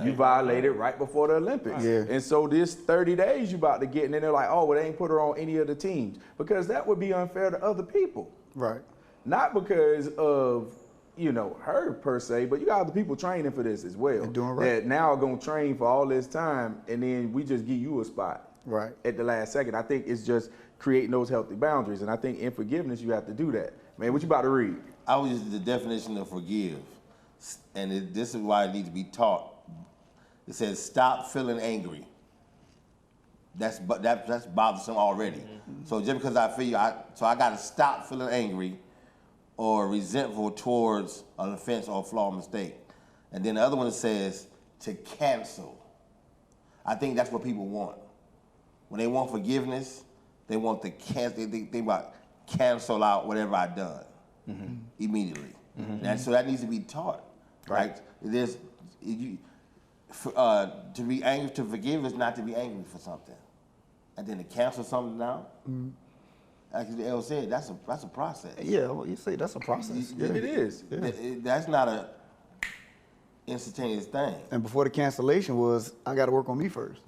S1: you violated right before the Olympics. Yeah. And so this 30 days you about to get, and then they're like, oh, well, they ain't put her on any of the teams. Because that would be unfair to other people. Right. Not because of, her per se, but you got other people training for this as well. Doing right. That now are gonna train for all this time, and then we just give you a spot. Right. At the last second. I think it's just creating those healthy boundaries. And I think in forgiveness, you have to do that. Man, what you about to read?
S2: I was just the definition of forgive. And this is why it needs to be taught. It says, stop feeling angry. That's bothersome already. Mm-hmm. So just because I feel, I got to stop feeling angry or resentful towards an offense or a flaw or mistake. And then the other one says to cancel. I think that's what people want. When they want forgiveness, they want to cancel. They want cancel out whatever I've done immediately. Mm-hmm. And so that needs to be taught. Right. To be angry, to forgive is not to be angry for something, and then to cancel something now. Mm-hmm. Like the L said, that's a process.
S4: Yeah, well, you say that's a process.
S1: It is. Yeah.
S2: That's not a instantaneous thing.
S4: And before the cancellation was, I got to work on me first.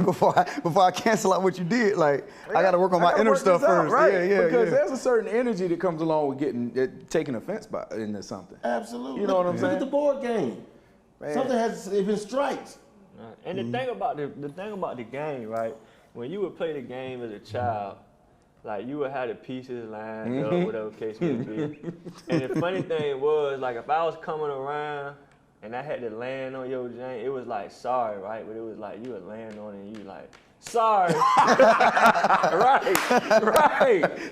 S4: before I cancel out what you did, I got to work on my inner stuff first.
S1: Right? Because there's a certain energy that comes along with taking offense into something.
S2: Absolutely.
S1: You know what I'm saying?
S2: Look at the board game. Man. Something has been strikes.
S3: And the thing about the game, right? When you would play the game as a child, you would have the pieces lined up, whatever case may be. And the funny thing was, if I was coming around and I had to land on your jank, it was sorry, right? But it was you would land on it and you sorry. right.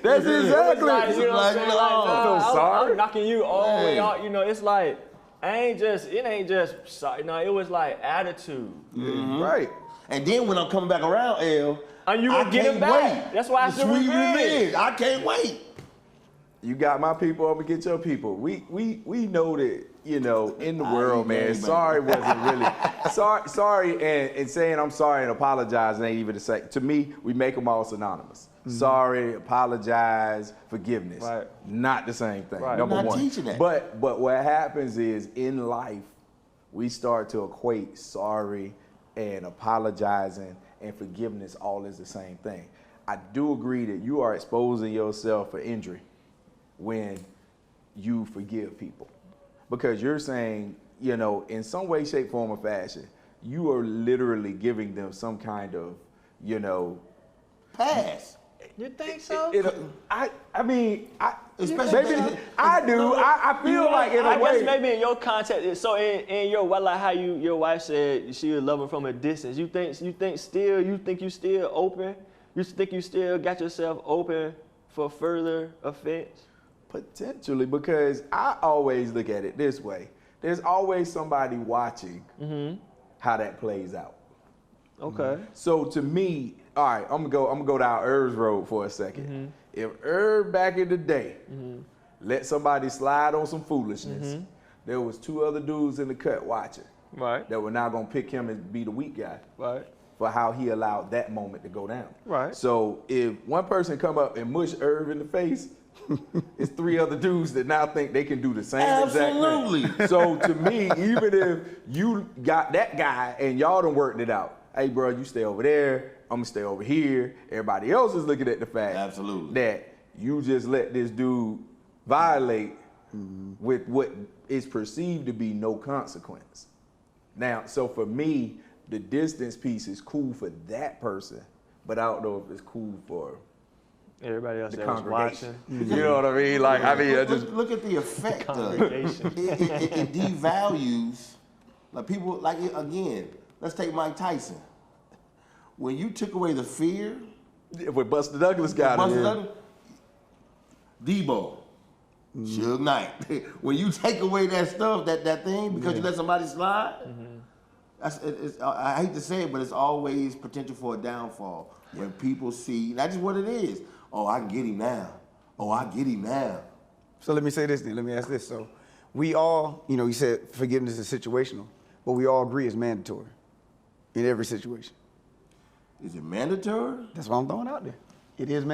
S1: That's exactly.
S3: I'm knocking you all the way out. It's it ain't just sorry. No, it was attitude.
S2: Mm-hmm. Right. And then when I'm coming back around, L,
S3: and you will get him back. That's why I said revenge.
S2: I can't wait.
S1: You got my people, I'm gonna get your people. We know that, in the world, man, sorry wasn't really, sorry and saying I'm sorry and apologizing ain't even the same. To me, we make them all synonymous. Mm-hmm. Sorry, apologize, forgiveness. Right. Not the same thing, number one.
S2: Teaching that.
S1: But what happens is, in life, we start to equate sorry and apologizing and forgiveness all as the same thing. I do agree that you are exposing yourself for injury when you forgive people. Because you're saying, in some way, shape, form, or fashion, you are literally giving them some kind of you know.
S2: Pass.
S3: You think so?
S1: I mean,
S2: Especially
S1: maybe I do. I feel like in a
S3: I
S1: way.
S3: guess maybe in your context, so in your like how your wife said she was loving from a distance. You think you still open? You think you still got yourself open for further offense?
S1: Potentially, because I always look at it this way. There's always somebody watching how that plays out.
S3: Okay.
S1: So to me, all right, I'm gonna go down Herb's road for a second. If Herb back in the day let somebody slide on some foolishness, there was 2 other dudes in the cut watching.
S3: Right.
S1: That were now gonna pick him and be the weak guy.
S3: Right.
S1: For how he allowed that moment to go down.
S3: Right.
S1: So if one person come up and mush Herb in the face, it's 3 other dudes that now think they can do the same
S2: Absolutely.
S1: exact thing. So to me, even if you got that guy and y'all done worked it out, hey bro, you stay over there, I'm gonna stay over here. Everybody else is looking at the fact that you just let this dude violate with what is perceived to be no consequence. Now, so for me, the distance piece is cool for that person, but I don't know if it's cool for
S3: everybody else
S1: the
S3: that was
S1: congregation.
S3: watching.
S1: You know what I mean? Like, I mean, I just
S2: look at the effect of it.
S3: Congregation.
S2: It devalues, like people, like again, let's take Mike Tyson. When you took away the fear,
S1: with Buster Douglas got
S2: Buster
S1: it.
S2: Douglas, Debo, Suge Knight. When you take away that stuff, that thing, because you let somebody slide, I hate to say it, but it's always potential for a downfall. When people see, that's just what it is. Oh, I can get him now. Oh, I get him now.
S4: So let me say this then. Let me ask this. So we all, you said forgiveness is situational, but we all agree it's mandatory in every situation.
S2: Is it mandatory?
S4: That's what I'm throwing out there. It is,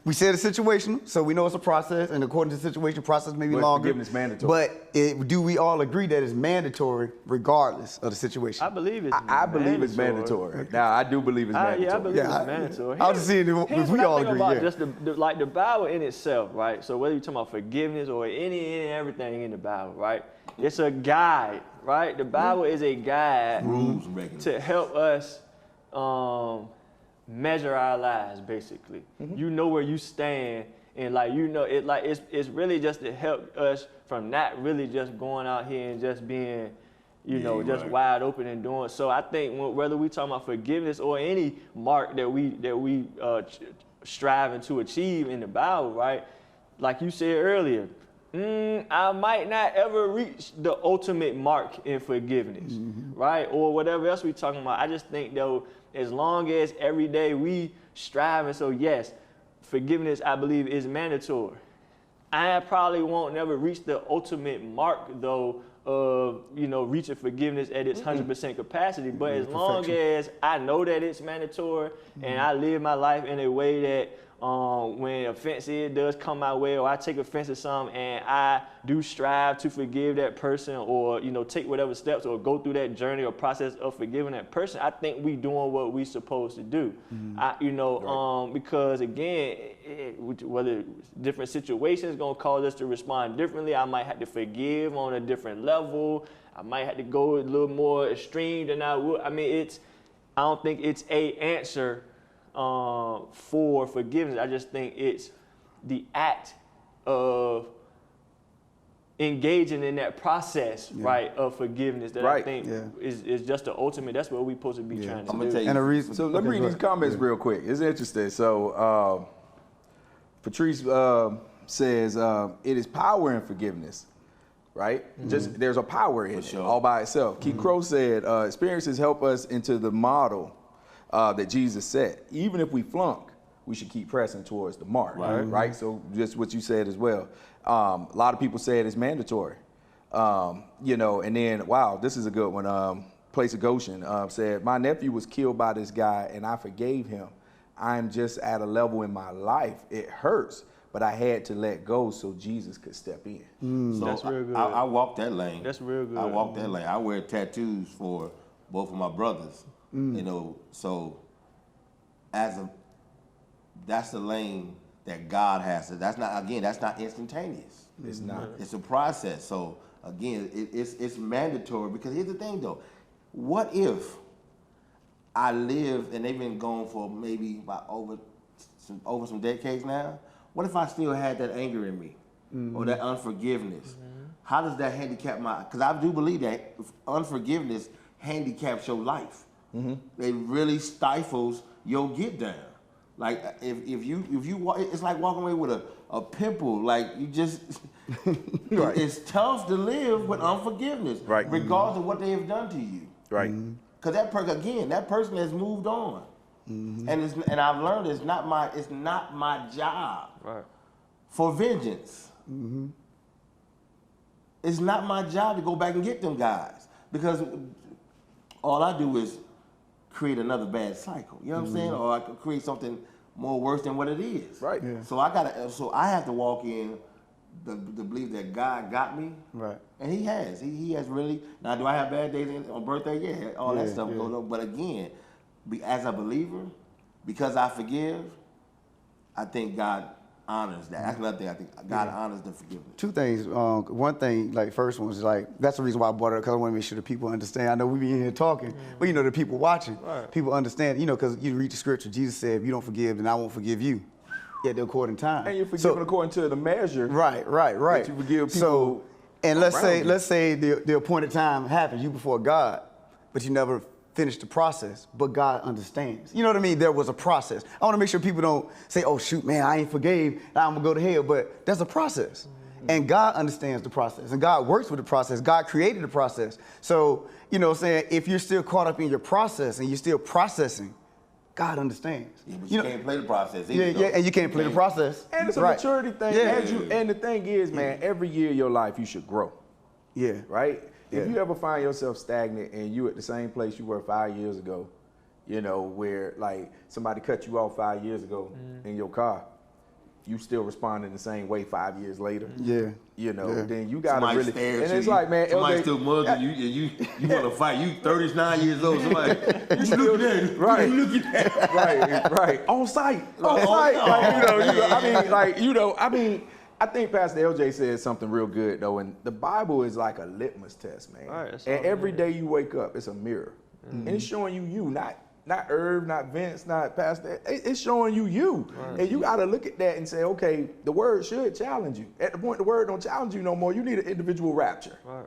S4: we said it's situational, so we know it's a process, and according to the situation, process may be
S1: But
S4: longer.
S1: forgiveness mandatory.
S4: But do we all agree that it's mandatory regardless of the situation?
S3: I believe it's
S1: I believe it's mandatory. Now, I do believe it's mandatory.
S3: Yeah, I believe it's mandatory.
S4: I was just seeing if
S3: Here's
S4: we
S3: what I
S4: all
S3: think
S4: agree.
S3: about
S4: Yeah.
S3: just the Bible in itself, right? So whether you're talking about forgiveness or any and everything in the Bible, right? It's a guide, right? The Bible is a guide
S2: Rules and regulations.
S3: to help us measure our lives, basically. You know where you stand, and it's really just to help us from not really just going out here and just being, just wide open and doing. So I think whether we talking about forgiveness or any mark that we striving to achieve in the Bible, right? Like you said earlier, I might not ever reach the ultimate mark in forgiveness, right? Or whatever else we talking about. I just think though, as long as every day we strive, so yes, forgiveness I believe is mandatory. I probably won't never reach the ultimate mark though of reaching forgiveness at its 100% capacity. But as long as I know that it's mandatory and I live my life in a way that when offense does come my way, or I take offense to something and I do strive to forgive that person, or take whatever steps or go through that journey or process of forgiving that person, I think we doing what we supposed to do. Because again, whether different situations gonna cause us to respond differently, I might have to forgive on a different level. I might have to go a little more extreme than I would. I mean, I don't think it's a answer for forgiveness. I just think it's the act of engaging in that process, right, of forgiveness that I think is just the ultimate. That's what we're supposed to be trying to do.
S4: And a reason.
S1: So let me read these comments real quick. It's interesting. So Patrice says it is power in forgiveness, right? Just there's a power in it all by itself. Keith Crow said experiences help us into the model that Jesus set. Even if we flunk, we should keep pressing towards the mark, right? So just what you said as well. A lot of people say it is mandatory, and then, wow, this is a good one. Place of Goshen said, my nephew was killed by this guy and I forgave him. I'm just at a level in my life. It hurts, but I had to let go so Jesus could step in.
S2: So
S3: That's real good.
S2: I walk that lane.
S3: That's real good.
S2: I walk that lane. I wear tattoos for both of my brothers. So that's the lane that God has. That's not instantaneous.
S1: It's not.
S2: It's a process. So again, it's mandatory, because here's the thing though. What if I live, and they've been gone for maybe about over some decades now. What if I still had that anger in me, or that unforgiveness? How does that handicap because I do believe that unforgiveness handicaps your life. It really stifles your get down. Like if you walk, it's like walking away with a pimple. Like you just,
S1: Right.
S2: it's tough to live with unforgiveness,
S1: Right.
S2: regardless of what they have done to you.
S1: Right.
S2: Because that person has moved on, and I've learned it's not my job for vengeance. It's not my job to go back and get them guys, because all I do is create another bad cycle. You know what I'm saying? Or I could create something more worse than what it is.
S1: Right.
S4: Yeah.
S2: So I have to walk in the belief that God got me.
S4: Right.
S2: And He has. He has really. Now, do I have bad days on birthday? Yeah, all that stuff goes on. But again, as a believer, because I forgive, I think God honors that. That's another thing. I think God honors the forgiveness.
S4: Two things. One thing, like first one was like, that's the reason why I brought it up, because I want to make sure the people understand. I know we be in here talking, but you know, the people watching, people understand, you know, because you read the scripture, Jesus said, if you don't forgive, then I won't forgive you. Yet they'll according time.
S1: And you're forgiven according to the measure.
S4: Right.
S1: That you forgive people.
S4: So, and let's
S1: around
S4: say
S1: you.
S4: the appointed time happens, you before God, but you never finished the process, but God understands. You know what I mean? There was a process. I want to make sure people don't say, oh shoot, man, I ain't forgave, now I'm gonna go to hell, but there's a process. And God understands the process, and God works with the process. God created the process. So, you know what I'm saying, if you're still caught up in your process and you're still processing, God understands.
S2: Yeah, but you can't play the process either.
S4: And you can't play the process.
S1: And it's a
S4: Right.
S1: maturity thing.
S4: Yeah.
S1: And the thing is, man, every year of your life you should grow.
S4: Yeah.
S1: Right? If
S4: Yeah.
S1: you ever find yourself stagnant and you at the same place you were 5 years ago, you know, where like somebody cut you off 5 years ago in your car, you still responding the same way 5 years later.
S4: Yeah.
S1: You know,
S4: Yeah.
S1: then you gotta
S2: Somebody
S1: really.
S2: stares
S1: And
S2: at
S1: it's
S2: you.
S1: like, man,
S2: Somebody
S1: LJ,
S2: still mugging you want to fight. You 39 years old. Somebody, you
S1: still-
S2: look at it.
S1: right.
S2: You look at that.
S1: right, on site,
S2: Oh,
S1: I mean, I think Pastor LJ said something real good though, and the Bible is like a litmus test, man.
S3: Right, that's
S1: and
S3: all
S1: every
S3: it
S1: day you wake up, it's a mirror, and it's showing you, not Irv, not Vince, not Pastor. It's showing you, and you got to look at that and say, okay, the word should challenge you. At the point the word don't challenge you no more, you need an individual rapture.
S3: Right.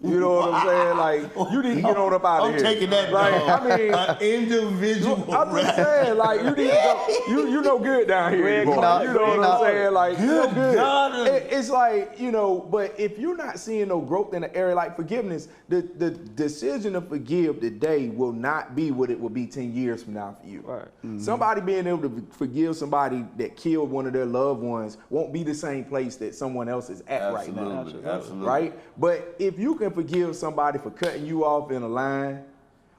S1: You know what I'm saying? Like, you need to get on up out of here.
S2: I'm taking that,
S1: like,
S2: dog.
S1: I mean,
S2: An individual.
S1: I'm just saying, like, you need to go. You know good down here, boy.
S4: card,
S1: You know what
S4: red
S1: I'm
S4: card.
S1: saying? Like, you know good.
S2: God.
S1: It's like, you know, but if you're not seeing no growth in the area like forgiveness, the decision to forgive today will not be what it will be 10 years from now for you.
S3: Right.
S1: Somebody being able to forgive somebody that killed one of their loved ones won't be the same place that someone else is at right now.
S2: Absolutely.
S1: Right? But if you can forgive somebody for cutting you off in a line,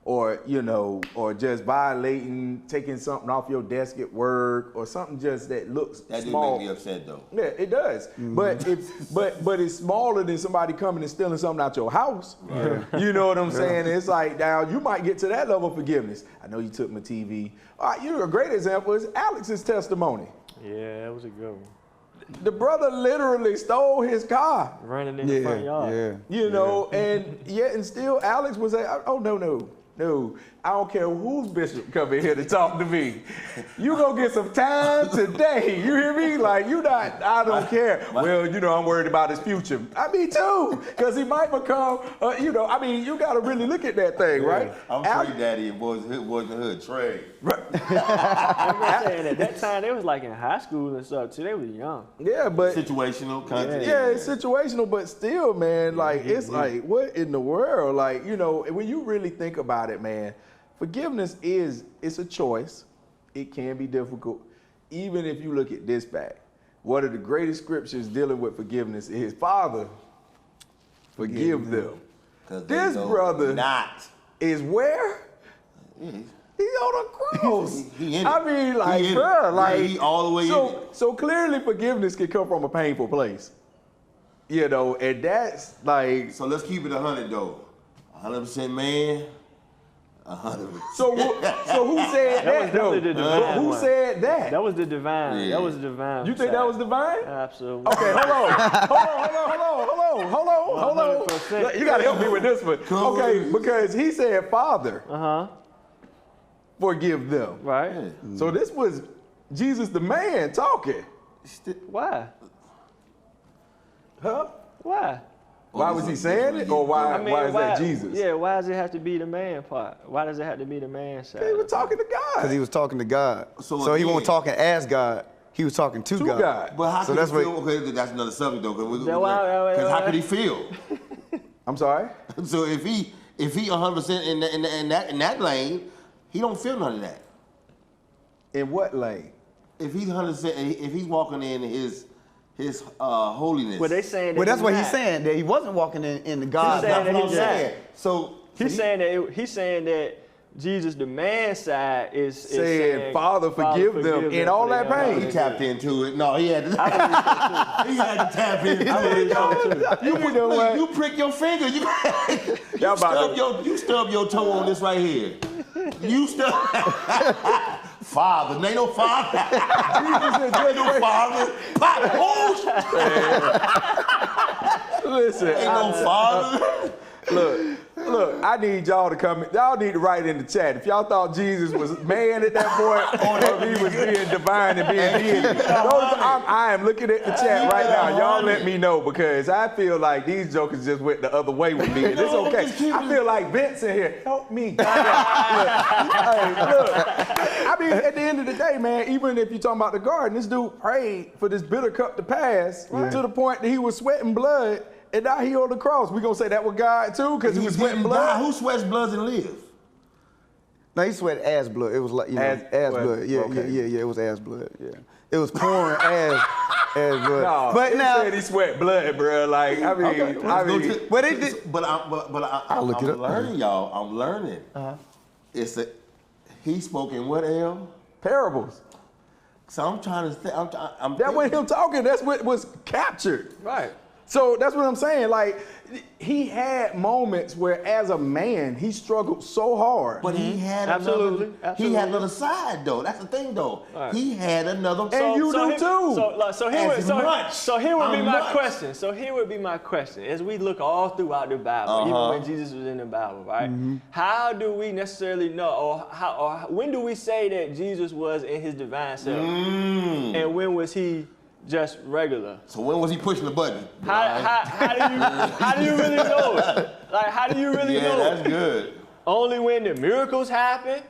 S1: or, you know, or just violating, taking something off your desk at work, or something just that looks
S2: That
S1: small.
S2: didn't make me upset though.
S1: Yeah, it does. But it's smaller than somebody coming and stealing something out your house. You know what I'm saying? It's like, now you might get to that level of forgiveness. I know you took my TV. You're a great example is Alex's testimony.
S3: Yeah, that was a good one.
S1: The brother literally stole his car.
S3: Running in the front yard.
S1: You know, and yet and still Alex was like, oh, no, I don't care whose bishop come in here to talk to me. You gonna get some time today. You hear me? Like, I don't care. Well, you know, I'm worried about his future. Me too, because he might become, you know, I mean, you gotta really look at that thing, right?
S2: I'm Trey Daddy and Boys in the Hood, Trey.
S3: I'm saying at that time, they was like in high school and stuff too. They was young.
S1: Yeah, but
S2: Situational content.
S1: yeah, it's situational, but still, man, like, it's like, what in the world? Like, you know, when you really think about it, man, forgiveness it's a choice. It can be difficult. Even if you look at this back, one of the greatest scriptures dealing with forgiveness is, Father, forgive them. This brother is where? He's on a cross.
S2: He in it.
S1: I mean, like,
S2: He in it.
S1: bro,
S2: Yeah,
S1: like,
S2: he all the way in it.
S1: So clearly forgiveness can come from a painful place. You know, and that's like,
S2: So let's keep it 100 though. 100% man, 100%.
S1: so who said
S3: That was
S1: that though?
S3: definitely the divine
S1: Who
S3: one.
S1: said that?
S3: That was the divine.
S2: Yeah.
S3: That was the divine.
S1: You think that was divine?
S3: Absolutely.
S1: Okay, hold on.
S3: 100%.
S1: You gotta help me with this one.
S2: Come
S1: Okay,
S2: on.
S1: because he said Father. forgive them.
S3: Right.
S1: So this was Jesus the man talking.
S3: Why?
S1: Huh?
S3: Why?
S1: Why was he saying it, or why is that Jesus?
S3: Yeah, why does it have to be the man part? Why does it have to be the man side?
S1: He was talking to God.
S4: Because he was talking to God.
S2: So
S4: he
S2: again-
S4: wasn't talking as God. He was talking to God.
S2: But how
S4: So
S2: could
S4: that's
S2: he
S4: what.
S2: feel? Okay, that's another subject though. Because
S3: why-
S2: how could he feel?
S1: I'm sorry?
S2: So if he 100% in that lane, he don't feel none of that.
S1: In what lane?
S2: If he's 100%, if he's walking in his holiness.
S3: Well, they saying that
S4: Well, that's
S3: he's
S4: what
S3: not.
S4: he's saying. That he wasn't walking in the God.
S3: He's saying
S2: That's what
S3: that
S2: I'm
S3: he's
S2: saying. So
S3: He's saying that Jesus, the man side, is
S1: Saying,
S3: saying,
S1: Father, forgive them in all
S3: for
S1: that
S3: their
S1: pain.
S2: he
S3: unbelief.
S2: tapped into it. No, he had to. He had to tap into it.
S1: You know what?
S2: You prick your finger. You
S1: Y'all about to-
S2: you stub your toe on this right here. You stub. Father, there ain't no father. Ain't no father.
S1: Listen,
S2: Ain't no father.
S1: Look, I need y'all to come. Y'all need to write in the chat if y'all thought Jesus was man at that point, or if he was being divine and being deity. I am looking at the chat right now. Y'all let me know, because I feel like these jokers just went the other way with me, and it's okay. I feel like Vince in here. Help me. Look, I mean, at the end of the day, man, even if you're talking about the garden, this dude prayed for this bitter cup to pass to the point that he was sweating blood. And now he on the cross. We gonna say that was God too, because he was sweating blood.
S2: Who sweats blood and live?
S4: No, he sweat ass blood. It was like, ass blood. Yeah,
S1: okay.
S4: yeah. It was ass blood. Yeah, it was pouring ass blood.
S1: No,
S4: but
S1: he
S4: now,
S1: said he sweat blood, bro. Like I mean,
S4: but it did.
S2: But I'm
S4: look it up.
S2: learning, y'all. I'm learning. He spoke in what, L?
S1: parables.
S2: So I'm trying to think.
S1: That wasn't him talking. That's what was captured.
S3: Right.
S1: So that's what I'm saying. Like he had moments where, as a man, he struggled so hard.
S2: But he had
S3: Absolutely.
S2: He had another side though. That's the thing though.
S3: Right.
S2: He had another.
S1: And you do too.
S3: So here would be my
S2: much.
S3: question. So here would be my question. As we look all throughout the Bible, even when Jesus was in the Bible, right? How do we necessarily know, or when do we say that Jesus was in his divine self, and when was he just regular?
S2: So when was he pushing the button?
S3: How do you really know it? Like, how do you really know
S2: Yeah,
S3: it?
S2: that's good.
S3: Only when the miracles happen?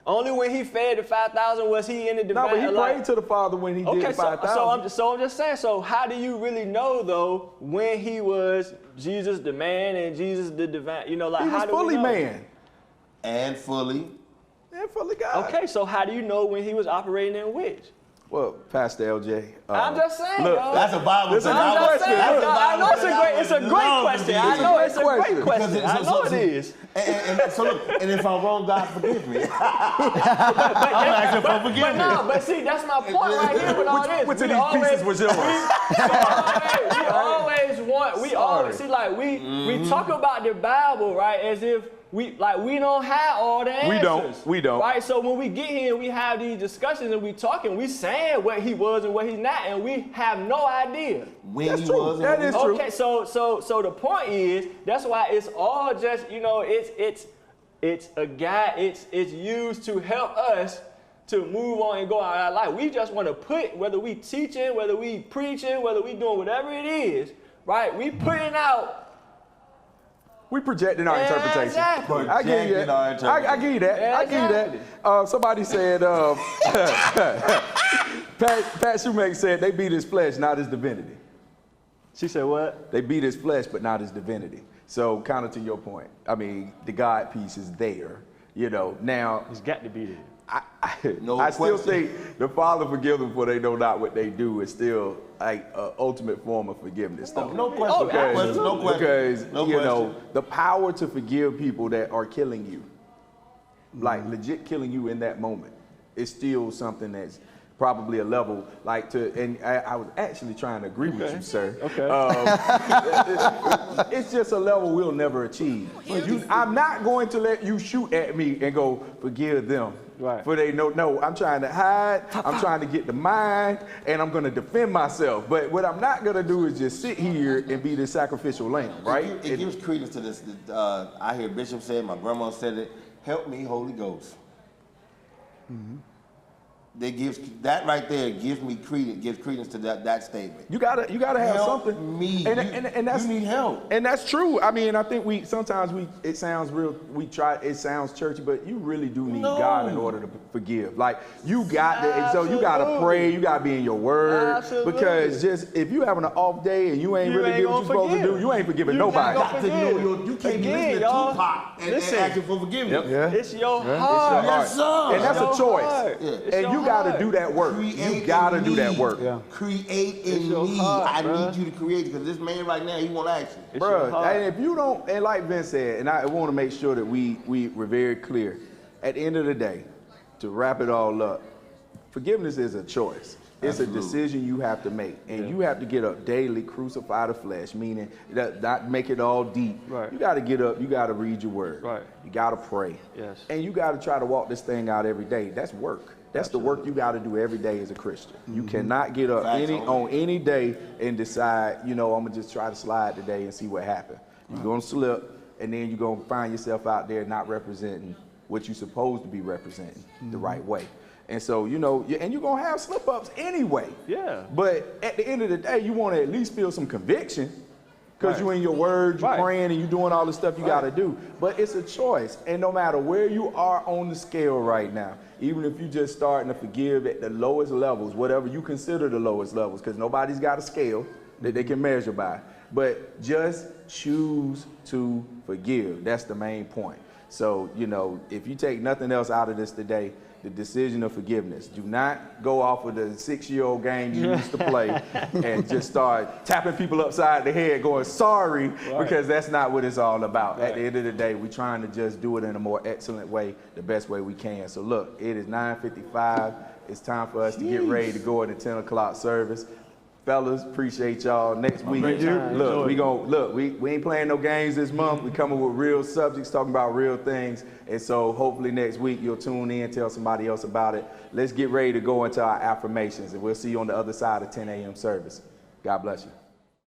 S3: Only when he fed the 5,000 was he in the divine?
S1: No, but he prayed to the Father when he did the 5,000.
S3: So I'm just saying. So how do you really know though when he was Jesus the man and Jesus the divine? You know, like
S1: He was
S3: how do we
S1: fully
S3: know?
S1: man
S2: And fully.
S1: and fully God.
S3: Okay, so how do you know when he was operating in which?
S1: Well, Pastor LJ.
S3: I'm just saying,
S1: look,
S3: dog.
S2: That's a Bible
S1: Listen,
S2: thing.
S1: I'm
S3: I'm just saying.
S1: That's
S3: I know it's a great question. I know it's a great question. I know it is.
S2: And so look, and if I'm wrong, God forgive me.
S3: But no, but see, that's my point right here with all this.
S1: Which of these pieces was yours?
S3: We always see, like we talk about the Bible, right, as if we don't have all the answers.
S1: We don't.
S3: Right? So when we get here and we have these discussions and we talking, we saying what he was and what he's not, and we have no idea.
S2: When
S1: That's
S2: he
S1: true.
S2: was.
S1: That is true.
S3: Okay, so the point is, that's why it's all just, it's a guide, it's used to help us to move on and go on our life. We just want to put, whether we teaching, whether we preaching, whether we doing whatever it is, right? We putting out.
S1: We projecting our interpretation.
S3: Exactly.
S1: I give you
S2: Projecting our
S1: that. I give you that. I give you that. Somebody said, Pat Shoemaker said they beat his flesh, not his divinity.
S3: She said what?
S1: They beat his flesh, but not his divinity. So kind of to your point, I mean, the God piece is there. Now
S3: It's got to be there.
S2: No
S1: I still
S2: question.
S1: think the Father forgive them for they know not what they do is still like an ultimate form of forgiveness. Though.
S2: No question. No question.
S1: Because
S2: No question.
S1: the power to forgive people that are killing you, like legit killing you in that moment, is still something that's probably a level and I was actually trying to agree with you, sir.
S3: Okay.
S1: It's just a level we'll never achieve. I'm not going to let you shoot at me and go forgive them.
S3: Right.
S1: For they know, no, I'm trying to hide, I'm trying to get the mind, and I'm going to defend myself. But what I'm not going to do is just sit here and be the sacrificial lamb, right?
S2: It gives credence to this. I hear Bishop say it, my grandma said it, help me, Holy Ghost. that right there gives me credence, gives credence to that statement.
S1: You gotta have
S2: Help
S1: something.
S2: me.
S1: And that's,
S2: you need help.
S1: And that's true. I mean, I think it sounds churchy, but you really do need God in order to forgive. Like you got to, so you gotta pray, you gotta be in your word.
S3: Absolutely.
S1: Because just if you having an off day and you ain't really doing what you're supposed to do, you ain't forgiving nobody.
S2: You can't be listening to Tupac and asking for forgiveness.
S1: Yep.
S3: It's your
S1: It's
S3: heart.
S1: your heart.
S2: Yes, sir.
S1: And that's a
S3: Your
S1: choice.
S3: heart.
S2: Yeah.
S1: And you gotta do that work. You gotta do that work.
S2: Create in
S3: your
S2: me.
S3: heart,
S2: I
S3: bruh.
S2: need you to create because this man right now, he won't action.
S3: It's your
S1: Bruh,
S3: heart.
S1: and if you don't, and like Vince said, and I want to make sure that we're very clear. At the end of the day, to wrap it all up, forgiveness is a choice. It's
S2: Absolutely.
S1: a decision you have to make, and you have to get up daily, crucify the flesh, meaning not make it all deep.
S3: Right.
S1: You got to get up, you got to read your word.
S3: Right.
S1: You got to pray.
S3: Yes.
S1: And you got to try to walk this thing out every day. That's work. That's the work you got to do every day as a Christian. You cannot get up
S2: Facts
S1: on any day and decide, I'm gonna just try to slide today and see what happens. You're gonna slip, and then you're gonna find yourself out there not representing what you're supposed to be representing the right way. And so, and you're gonna have slip-ups anyway.
S3: Yeah.
S1: But at the end of the day, you want to at least feel some conviction. Because
S3: Right.
S1: you're in your word, you're
S3: Right.
S1: praying, and you're doing all the stuff you got to do. But it's a choice. And no matter where you are on the scale right now, even if you're just starting to forgive at the lowest levels, whatever you consider the lowest levels, because nobody's got a scale that they can measure by. But just choose to forgive. That's the main point. So, if you take nothing else out of this today, the decision of forgiveness. Do not go off of the 6-year-old game you used to play and just start tapping people upside the head going, sorry, because that's not what it's all about. At the end of the day, we're trying to just do it in a more excellent way, the best way we can. So look, it is 9:55. It's time for us to get ready to go into 10 o'clock service. Fellas, appreciate y'all. Next week, we ain't playing no games this month. We coming with real subjects, talking about real things. And so hopefully next week you'll tune in, tell somebody else about it. Let's get ready to go into our affirmations, and we'll see you on the other side of 10 a.m. service. God bless you.